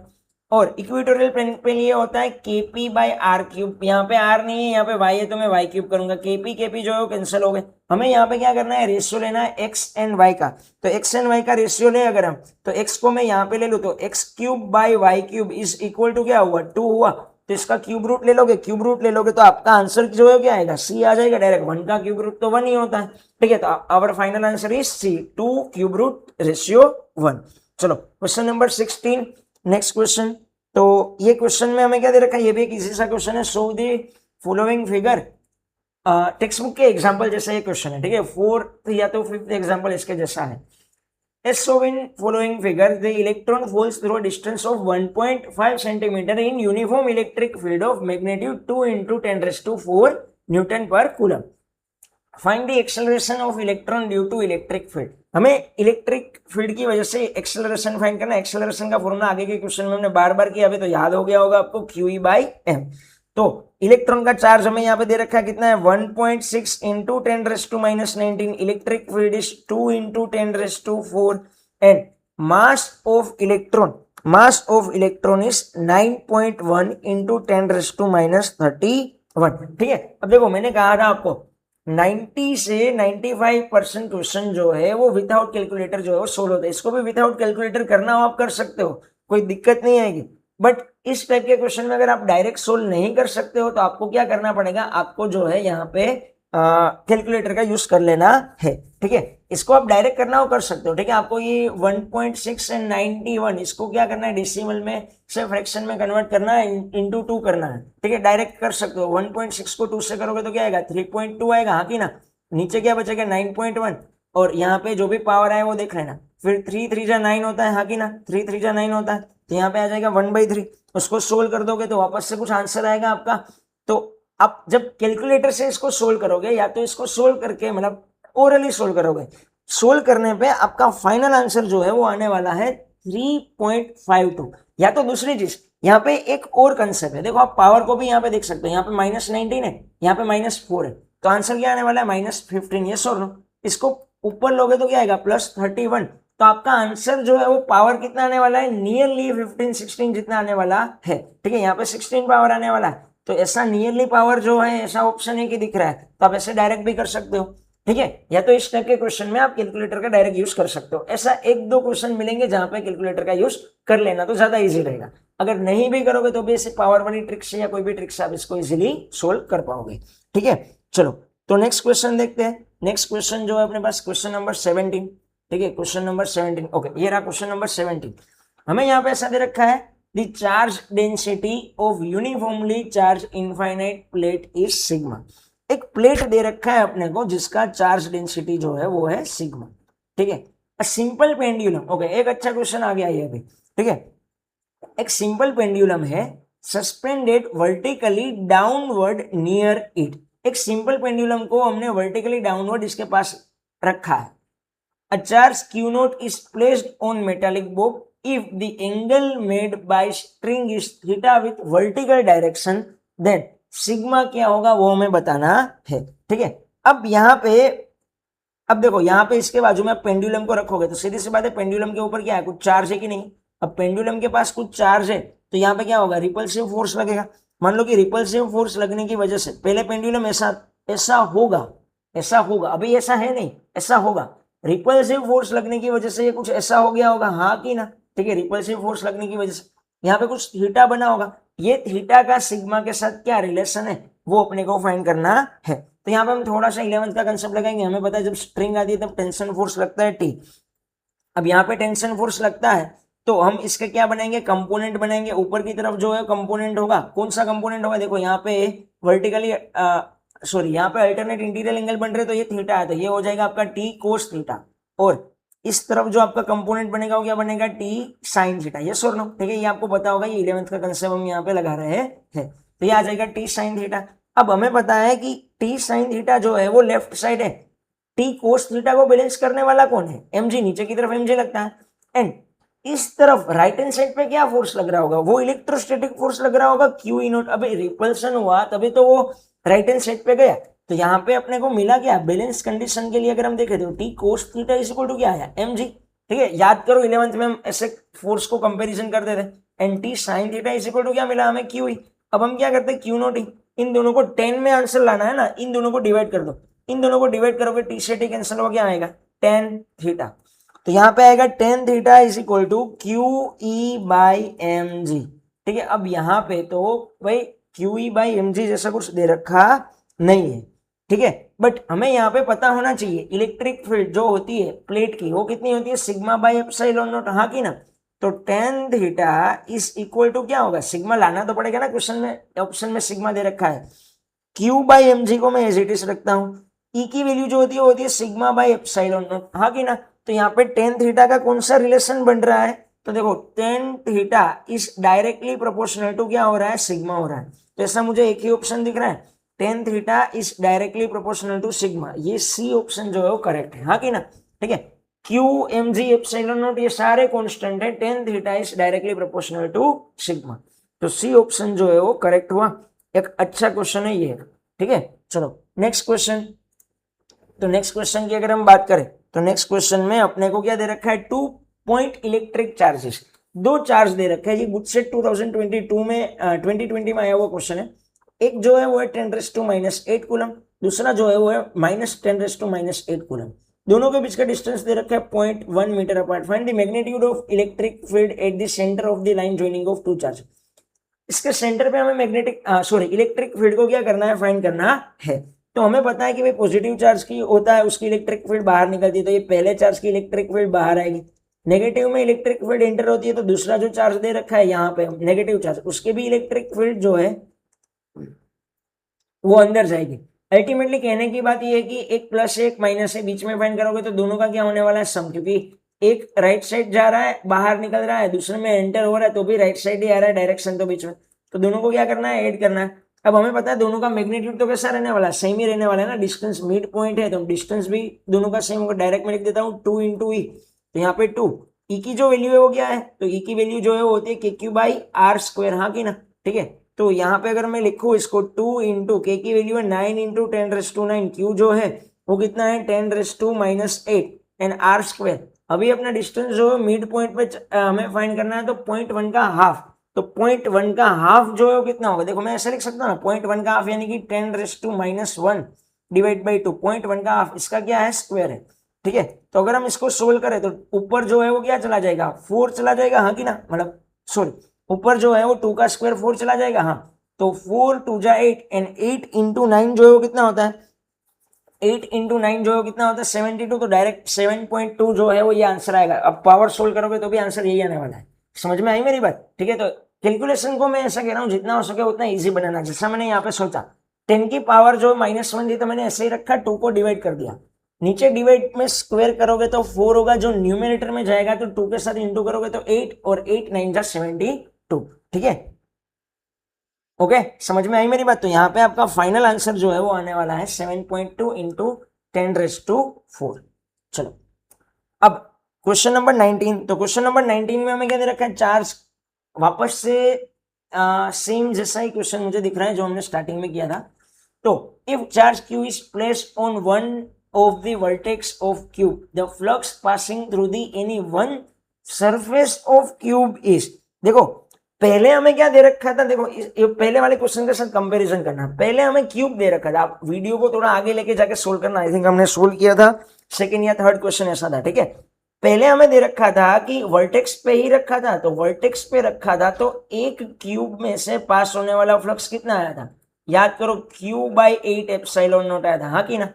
और इक्वेटोरियल प्लेन पे लिए होता है kp/r³। यहाँ पे r नहीं है, यहाँ पे y है तो मैं y³ करूंगा। kp जो है कैंसिल हो गए। हमें यहाँ पे क्या करना है? रेशियो लेना है x एंड y का। तो x एंड y का रेशियो ले अगर हम, तो x को मैं यहाँ पे ले लूँ तो x³ इज इक्वल टू क्या हुआ? 2 हुआ। तो इसका क्यूब रूट ले लोगे, क्यूब रूट ले लोगे तो आपका आंसर जो है क्या आएगा? c आ जाएगा डायरेक्ट। 1 का क्यूब रूट तो 1 ही होता है। ठीक है, तो our final answer is c, 2√1। चलो क्वेश्चन नंबर 16, नेक्स्ट क्वेश्चन। तो ये क्वेश्चन में हमें क्या दे रखा है? ये भी एक इजी सा क्वेश्चन है। So the following figure, text book के एग्जांपल जैसा ये क्वेश्चन है। ठीक है, 4th या तो 5th एग्जांपल इसके जैसा है। As shown in following figure, the electron falls through a distance of 1.5 centimeter in uniform electric field of magnitude 2 into 10⁻⁴ Newton per coulomb. Find the acceleration of electron due to electric field. हमें electric field की वजह से acceleration find करना है। Acceleration का formula आगे के question में हमने बार बार किया, अभी तो याद हो गया होगा आपको, QE/m। तो इलेक्ट्रॉन का चार्ज हमें यहाँ पे दे रखा है कितना है? 1.6 into 10⁻⁻19। Electric field is 2 into 10⁻⁴ and mass of electron is 9.1 into 10⁻⁻31। ठीक है, अब देखो मैंने कहा था आपको 90 से 95% क्वेश्चन जो है वो विदाउट कैलकुलेटर जो है वो सोल्व होता है। इसको भी विदाउट कैलकुलेटर करना हो आप कर सकते हो, कोई दिक्कत नहीं आएगी। बट इस टाइप के क्वेश्चन में अगर आप डायरेक्ट सोल्व नहीं कर सकते हो तो आपको क्या करना पड़ेगा, आपको जो है यहाँ पे कैलकुलेटर का यूज कर लेना है। ठीक है, इसको आप डायरेक्ट करना हो कर सकते हो। ठीक है, आपको ये 1.6 एंड 91 इसको क्या करना है, डेसिमल में से फ्रैक्शन में कन्वर्ट करना है, इंटू 2 करना है। ठीक है, डायरेक्ट कर सकते हो। 1.6 को 2 से करोगे तो क्या आएगा, 3.2 आएगा, हाँ कि ना। नीचे क्या बचेगा, 9.1, और यहाँ पे जो भी पावर आए वो देख लेना। फिर 3 3 जा 9 होता है, हाँ कि ना, 3 3 जा 9 होता है, तो यहाँ पे आ जाएगा 1/3। उसको सोल्व कर दोगे तो वापस से कुछ आंसर आएगा आपका। तो आप जब कैलकुलेटर से इसको सोल्व करोगे या तो इसको सोल्व करके मतलब ओरली सोल्व करोगे, सोल्व करने पे आपका फाइनल आंसर जो है वो आने वाला है 3.52। या तो दूसरी चीज, यहाँ पे एक और कंसेप्ट है, देखो आप पावर को भी यहाँ पे देख सकते हो, यहाँ पे -19 है, यहाँ पे -4 है, तो आंसर क्या आने वाला है, -15। ये और नो, इसको ऊपर लोगे तो क्या आएगा, +31। तो आपका आंसर जो है वो पावर कितना आने वाला है, नियरली 15-16 जितना आने वाला है। ठीक है, यहाँ पे 16 पावर आने वाला है, तो ऐसा नियरली पावर जो है ऐसा ऑप्शन है कि दिख रहा है, तो आप ऐसे डायरेक्ट भी कर सकते हो। ठीक है, या तो इस टाइप के क्वेश्चन में आप कैलकुलेटर का डायरेक्ट यूज कर सकते हो। ऐसा 1-2 क्वेश्चन मिलेंगे जहां पे कैलकुलेटर का यूज कर लेना तो ज्यादा इजी रहेगा। अगर नहीं भी करोगे तो भी ऐसे पावर वाली ट्रिक से या कोई भी ट्रिक से आप इसको इजीली सोल्व कर पाओगे। ठीक है, चलो तो नेक्स्ट क्वेश्चन देखते हैं। नेक्स्ट क्वेश्चन जो है अपने पास क्वेश्चन नंबर 17। ठीक है, क्वेश्चन नंबर 17। ओके, ये रहा क्वेश्चन नंबर 17। हमें यहाँ पे ऐसा दे रखा है, the charge density of uniformly charge infinite plate is sigma. एक प्लेट दे रखा है अपने को जिसका चार्ज डेंसिटी जो है वो है सिग्मा। ठीक है, सिंपल पेंडुलम। ओके, एक अच्छा क्वेश्चन आ गया ये अभी। ठीक है, एक सिंपल पेंडुलम है suspended vertically downward near it. एक सिंपल पेंडुलम को हमने वर्टिकली डाउनवर्ड इसके पास रखा है। A charge Q naught is placed on metallic bob if the angle made by string is theta with vertical direction, then sigma क्या होगा वो हमें बताना है। ठीक है, अब यहाँ पे अब देखो, यहाँ पे इसके बाजू में आप पेंडुलम को रखोगे तो सीधी सी बात है, पेंडुलम के ऊपर क्या है, कुछ चार्ज है कि नहीं। अब पेंडुलम के पास कुछ चार्ज है तो यहाँ पे क्या होगा, रिपल्सिव फोर्स लगेगा। मान लो कि रिपल्सिव फोर्स लगने की वजह से पहले पेंडुलम ऐसा होगा, अभी ऐसा है नहीं, ऐसा होगा। रिपल्सिव फोर्स लगने की वजह से ये कुछ ऐसा हो गया होगा, हाँ कि ना। ठीक है, रिपल्सिव फोर्स लगने की वजह से यहाँ पे कुछ थीटा बना होगा। ये थीटा का सिग्मा के साथ क्या रिलेशन है वो अपने को फाइंड करना है। तो यहाँ पे हम थोड़ा सा 11th का कंसेप्ट लगाएंगे। हमें पता है जब स्ट्रिंग आती है तब टेंशन फोर्स लगता है टी। अब यहाँ पे टेंशन फोर्स लगता है तो हम इसके क्या बनाएंगे, कंपोनेंट बनाएंगे। ऊपर की तरफ जो है कंपोनेंट होगा, कौन सा कंपोनेंट होगा, देखो यहाँ पे वर्टिकली यहाँ पे अल्टरनेट इंटीरियर एंगल बन रहे तो ये थीटा है, तो ये हो जाएगा आपका टी कोस थीटा। और इस तरफ जो आपका कंपोनेंट बनेगा वो क्या बनेगा, टी साइन थीटा। ये सर नो, ठीक है, ये आपको पता होगा, ये 11th का कंसेप्ट हम यहाँ पे लगा रहे हैं। तो ये आ जाएगा टी साइन थीटा। अब हमें पता है कि टी साइन थीटा जो है वो लेफ्ट साइड है, टी कोस थीटा को बैलेंस करने वाला कौन है, mg। नीचे की तरफ mg लगता है। एंड इस तरफ राइट हैंड साइड पे क्या फोर्स लग रहा होगा, वो इलेक्ट्रोस्टैटिक फोर्स लग रहा होगा, क्यू ई नॉट। अभी रिपल्सन हुआ तभी तो वो राइट हैंड साइड पे गया। तो यहाँ पे अपने को मिला क्या, बैलेंस कंडीशन के लिए अगर हम देखें तो T cos theta is equal to क्या आया, mg। ठीक है, याद करो 11th में हम ऐसे फोर्स को कंपैरिजन करते थे। And T sine theta is equal to क्या मिला हमें, क्यू ई। अब हम क्या करते हैं, क्यू नॉट ई। इन दोनों को 10 में आंसर लाना है ना, इन दोनों को डिवाइड कर दो। इन दोनों को डिवाइड करोगे टी से टी कैंसिल हो, क्या आएगा, tan थीटा। तो यहाँ पे आएगा tan theta is equal to Q E by M G. ठीक है, अब यहाँ पे तो भाई Q E by M G जैसा कुछ दे रखा नहीं है। ठीक है, बट हमें यहाँ पे पता होना चाहिए इलेक्ट्रिक फील्ड जो होती है प्लेट की वो कितनी होती है, सिग्मा बाई एप्सिलॉन नॉट, हाँ की ना। तो tan theta is equal to क्या होगा, सिग्मा लाना तो पड़ेगा ना, क्वेश्चन में ऑप्शन में सिग्मा दे रखा है। क्यू बाई एम जी को मैं एज इट इज रखता हूँ। ई की वैल्यू जो होती है सिग्मा बाई एप्सिलॉन नॉट, हाँ की ना। तो यहाँ पे tan थीटा का कौन सा रिलेशन बन रहा है, तो देखो tan theta is directly proportional to क्या हो रहा है, सिग्मा हो रहा है। तो ऐसा मुझे एक ही ऑप्शन दिख रहा है, tan theta is directly proportional to sigma. ये सी ऑप्शन जो है वो करेक्ट है, हाँ की ना। ठीक है, Q M G epsilon naught ये सारे कांस्टेंट है, tan theta is directly proportional to sigma. तो सी ऑप्शन जो है वो करेक्ट हुआ। एक अच्छा क्वेश्चन है ये। ठीक है, चलो नेक्स्ट क्वेश्चन। तो नेक्स्ट क्वेश्चन की अगर हम बात करें तो नेक्स्ट क्वेश्चन में अपने को क्या दे रखा है, टू पॉइंट इलेक्ट्रिक चार्जेस, दो चार्ज दे रखे हैं जी। गुडसेट 2022 में 2020 में आया हुआ क्वेश्चन है। एक जो है वो है 10⁻⁸ कूलम, दूसरा जो है वो है -10⁻⁸ कूलम। दोनों के बीच का डिस्टेंस दे रखा है 0.1 metre apart. Find the magnitude of electric field at the centre of the line joining of two charge. इसके सेंटर पे हमें इलेक्ट्रिक फील्ड को क्या करना है, फाइंड करना है। तो हमें पता है कि भाई पॉजिटिव चार्ज की होता है उसकी इलेक्ट्रिक फील्ड बाहर निकलती है, तो ये पहले चार्ज की इलेक्ट्रिक फील्ड बाहर आएगी। नेगेटिव में इलेक्ट्रिक फील्ड एंटर होती है, तो दूसरा जो चार्ज दे रखा है यहाँ पे नेगेटिव चार्ज, उसके भी इलेक्ट्रिक फील्ड जो है वो अंदर जाएगी। अल्टीमेटली कहने की बात ये है कि एक प्लस है एक माइनस है, बीच में फाइंड करोगे तो दोनों का क्या होने वाला है, सम। क्योंकि एक राइट साइड जा रहा है बाहर निकल रहा है, दूसरे में एंटर हो रहा है तो भी राइट साइड ही आ रहा है, डायरेक्शन तो बीच में, तो दोनों को क्या करना है, ऐड करना है। अब हमें पता है दोनों का मैग्नीट्यूड तो कैसा रहने वाला है, सेम ही रहने वाला है ना। डिस्टेंस मिड पॉइंट है तो डिस्टेंस भी दोनों का सेम होगा। डायरेक्ट में लिख देता हूँ 2 × E, तो यहाँ पे 2 E की जो वैल्यू है वो क्या है, तो E की वैल्यू जो है वो होती है KQ/R², हाँ की ना, ठीक है। तो यहाँ पे अगर मैं लिखूँ इसको 2 × K की वैल्यू है 9 × 10⁻⁹, Q जो है वो कितना है 10⁻⁸ एंड R²। अभी अपना डिस्टेंस जो है मिड पॉइंट पे हमें फाइंड करना है, तो 0.1 का हाफ, तो 0.1 का हाफ जो है वो कितना होगा, देखो मैं ऐसा लिख सकता हूँ ना, 0.1 का हाफ यानी कि 10⁻⁻1 डिवाइड बाई 2, 0.1 का हाफ इसका क्या है, स्क्वायर है, ठीक है। तो अगर हम इसको सोल्व करें तो ऊपर जो है वो क्या चला जाएगा, 4 चला जाएगा, हाँ की ना, मतलब सॉरी ऊपर जो है वो 2 का स्क्वायर 4 चला जाएगा, हाँ। तो 4 2 जा 8 एंड 8 × 9 जो है वो कितना होता है, 8 × 9 जो है कितना होता है 72, तो डायरेक्ट 7.2 जो है वो ये आंसर आएगा। अब पावर सोल्व करोगे तो भी आंसर यही आने वाला है। समझ में आई मेरी बात, ठीक है। तो कैलकुलेशन को मैं ऐसा कह रहा हूँ जितना हो सके उतना इजी बनाना। जैसा मैंने यहाँ पे सोचा 10 की पावर जो -1 थी तो मैंने ऐसे ही रखा, 2 को डिवाइड कर दिया, नीचे डिवाइड में स्क्वायर करोगे तो 4 होगा, जो न्यूमरेटर में जाएगा तो 2 के साथ इंटू करोगे तो 8 और 8 9 जा 72, ठीक है। ओके, समझ में आई मेरी बात। तो यहाँ पे आपका फाइनल आंसर जो है वो आने वाला है 7.2 × 10⁴। चलो अब क्वेश्चन नंबर 19। तो क्वेश्चन नंबर 19 में हमें क्या दे रखा है, चार्ज। वापस से सेम जैसा ही क्वेश्चन मुझे दिख रहा है जो हमने स्टार्टिंग में किया था। तो if charge Q is placed on one of the vertex of cube, the flux passing through the any one surface of cube is. देखो पहले हमें क्या दे रखा था, देखो पहले वाले क्वेश्चन के साथ कंपैरिजन करना। पहले हमें क्यूब दे रखा था, आप वीडियो को थोड़ा आगे लेके जाके सोल्व करना। आई थिंक हमने सोल्व किया था, सेकंड या थर्ड क्वेश्चन ऐसा था, ठीक है। पहले हमें दे रखा था कि वर्टेक्स पे ही रखा था, तो वर्टेक्स पे रखा था तो एक क्यूब में से पास होने वाला फ्लक्स कितना आया था, याद करो Q/8ε0 आया था, हाँ की ना।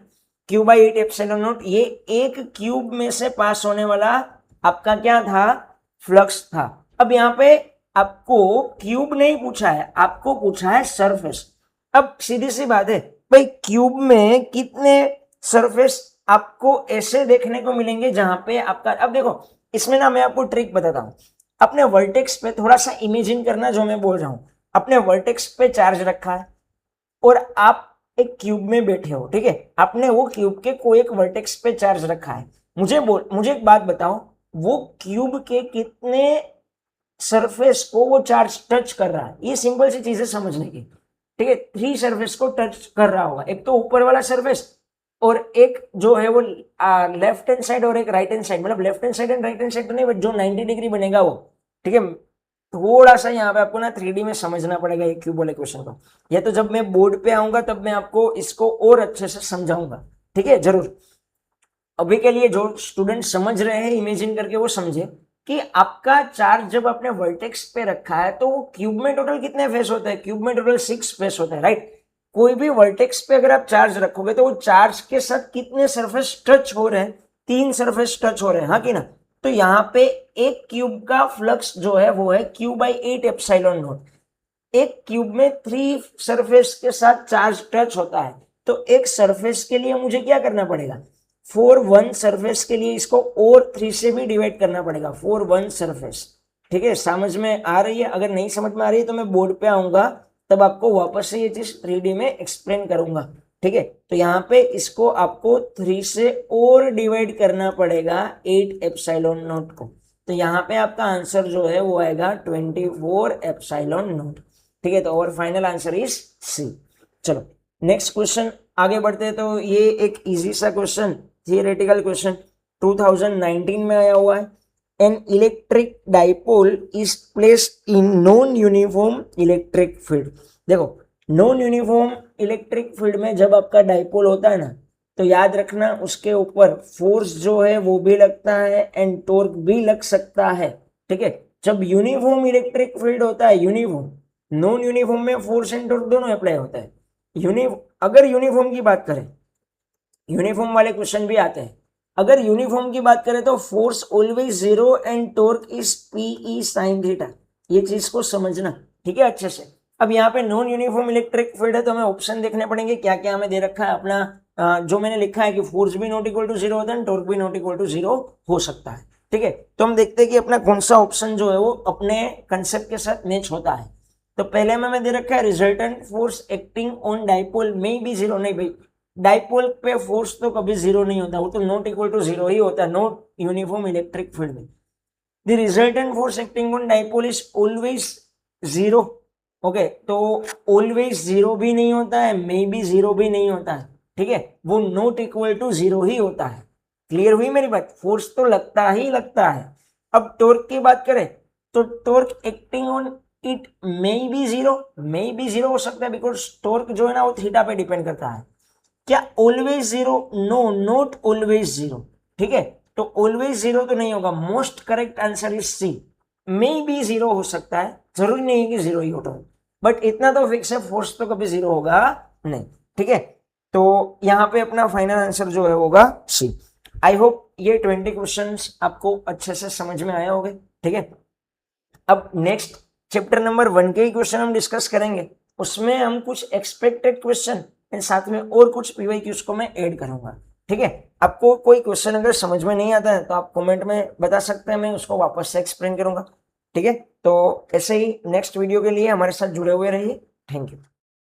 Q/8ε0 ये एक क्यूब में से पास होने वाला आपका क्या था, फ्लक्स था। अब यहाँ पे आपको क्यूब नहीं पूछा है, आपको पूछा है सरफेस। अब सीधी सी बात है भाई, क्यूब में कितने सरफेस आपको ऐसे देखने को मिलेंगे जहां पे आपका, अब देखो इसमें ना मैं आपको ट्रिक बताता हूं। अपने वर्टेक्स पे थोड़ा सा इमेजिन करना जो मैं बोल रहा हूं। अपने वर्टेक्स पे चार्ज रखा है और आप एक क्यूब में बैठे हो, ठीक है। आपने वो क्यूब के कोई एक वर्टेक्स पे चार्ज रखा है। मुझे एक बात बताओ, वो क्यूब के कितने सरफेस को वो चार्ज टच कर रहा है। ये सिंपल सी चीजें समझने की, ठीक है। 3 सरफेस को टच कर रहा होगा, एक तो ऊपर वाला सरफेस और एक जो है वो लेफ्ट हैंड साइड और एक राइट हैंड साइड, मतलब left hand side and right hand side तो नहीं, बट जो 90 डिग्री बनेगा वो, ठीक है। थोड़ा सा यहाँ पे आपको ना 3D में समझना पड़ेगा ये क्यूब वाले क्वेश्चन को, या तो जब मैं बोर्ड पे आऊंगा तब मैं आपको इसको और अच्छे से समझाऊंगा, ठीक है, जरूर। अभी के लिए जो स्टूडेंट समझ रहे हैं इमेजिन करके वो समझे कि आपका चार्ज जब आपने वर्टेक्स पे रखा है तो वो क्यूब में टोटल कितने फेस होते हैं, क्यूब में टोटल 6 फेस होते हैं, राइट। कोई भी वर्टेक्स पे अगर आप चार्ज रखोगे तो वो चार्ज के साथ कितने सरफेस टच हो रहे हैं, 3 सरफेस टच हो रहे हैं, हाँ कि ना। तो यहाँ पे एक क्यूब का फ्लक्स जो है वो है Q/8ε0। एक क्यूब में 3 सरफेस के साथ चार्ज टच होता है, तो एक सरफेस के लिए मुझे क्या करना पड़ेगा, 4 1 सरफेस के लिए इसको और 3 से भी डिवाइड करना पड़ेगा, 4 1 सरफेस, ठीक है। समझ में आ रही है? अगर नहीं समझ में आ रही है तो मैं बोर्ड पे आऊंगा तब आपको वापस से ये चीज 3D में एक्सप्लेन करूंगा, ठीक है। तो यहाँ पे इसको आपको 3 से और डिवाइड करना पड़ेगा 8ε0 को, तो यहाँ पे आपका आंसर जो है वो आएगा 24ε0, ठीक है। तो और फाइनल आंसर इज सी। चलो नेक्स्ट क्वेश्चन आगे बढ़ते हैं। तो ये एक इजी सा क्वेश्चन, थियोरेटिकल क्वेश्चन 2019 में आया हुआ है। An electric dipole is placed in non uniform electric field. देखो, नॉन यूनिफॉर्म इलेक्ट्रिक फील्ड में जब आपका डाइपोल होता है ना, तो याद रखना उसके ऊपर फोर्स जो है वो भी लगता है एंड टॉर्क भी लग सकता है। ठीक है, जब यूनिफॉर्म इलेक्ट्रिक फील्ड होता है, यूनिफॉर्म, नॉन यूनिफॉर्म में फोर्स एंड टॉर्क दोनों अप्लाई होता है। अगर यूनिफॉर्म की बात करें, यूनिफॉर्म वाले क्वेश्चन भी आते हैं, अगर यूनिफॉर्म की बात करें तो force always zero and torque is PE sine theta. ये चीज को समझना, ठीक है, अच्छे से। अब यहाँ पे नॉन यूनिफॉर्म इलेक्ट्रिक फील्ड है तो हमें ऑप्शन देखने पड़ेंगे, क्या क्या हमें दे रखा है अपना। जो मैंने लिखा है कि फोर्स भी नॉट इक्वल टू जीरो होता है, टॉर्क भी नॉट इक्वल टू जीरो हो सकता है। ठीक है, तो हम देखते हैं कि अपना कौन सा ऑप्शन जो है वो अपने कंसेप्ट के साथ मैच होता है। तो पहले में हमें दे रखा है resultant force acting on dipole में भी जीरो। नहीं भाई, डाइपोल पे फोर्स तो कभी जीरो नहीं होता, वो तो नॉट इक्वल टू जीरो ही होता है नॉट यूनिफॉर्म इलेक्ट्रिक फील्ड में। The resultant force acting on dipole is always zero. Okay, तो ऑलवेज जीरो भी नहीं होता है, मे बी जीरो भी नहीं होता है। ठीक है, वो नॉट इक्वल टू जीरो ही होता है। क्लियर हुई मेरी बात? फोर्स तो लगता ही लगता है। अब टॉर्क की बात करें तो torque acting on it may be zero हो सकता है, बिकॉज टॉर्क जो है ना वो थीटा पे डिपेंड करता है। क्या always zero? No, not always zero. ठीक है, तो ऑलवेज जीरो तो नहीं होगा। Most correct answer is C, may be zero हो सकता है, जरूरी नहीं है कि जीरो ही होता है, बट इतना तो फिक्स है, फोर्स तो कभी जीरो होगा नहीं। ठीक है, तो यहाँ पे अपना फाइनल आंसर जो है होगा सी। आई होप ये 20 क्वेश्चंस आपको अच्छे से समझ में आए होंगे। ठीक है, अब नेक्स्ट चैप्टर नंबर 1 के ही क्वेश्चन हम डिस्कस करेंगे, उसमें हम कुछ एक्सपेक्टेड क्वेश्चन एंड साथ में और कुछ पीवाईक्यूज को मैं ऐड करूंगा। ठीक है, आपको कोई क्वेश्चन अगर समझ में नहीं आता है तो आप कमेंट में बता सकते हैं, मैं उसको वापस से एक्सप्लेन करूंगा। ठीक है, तो ऐसे ही नेक्स्ट वीडियो के लिए हमारे साथ जुड़े हुए रहिए। Thank you.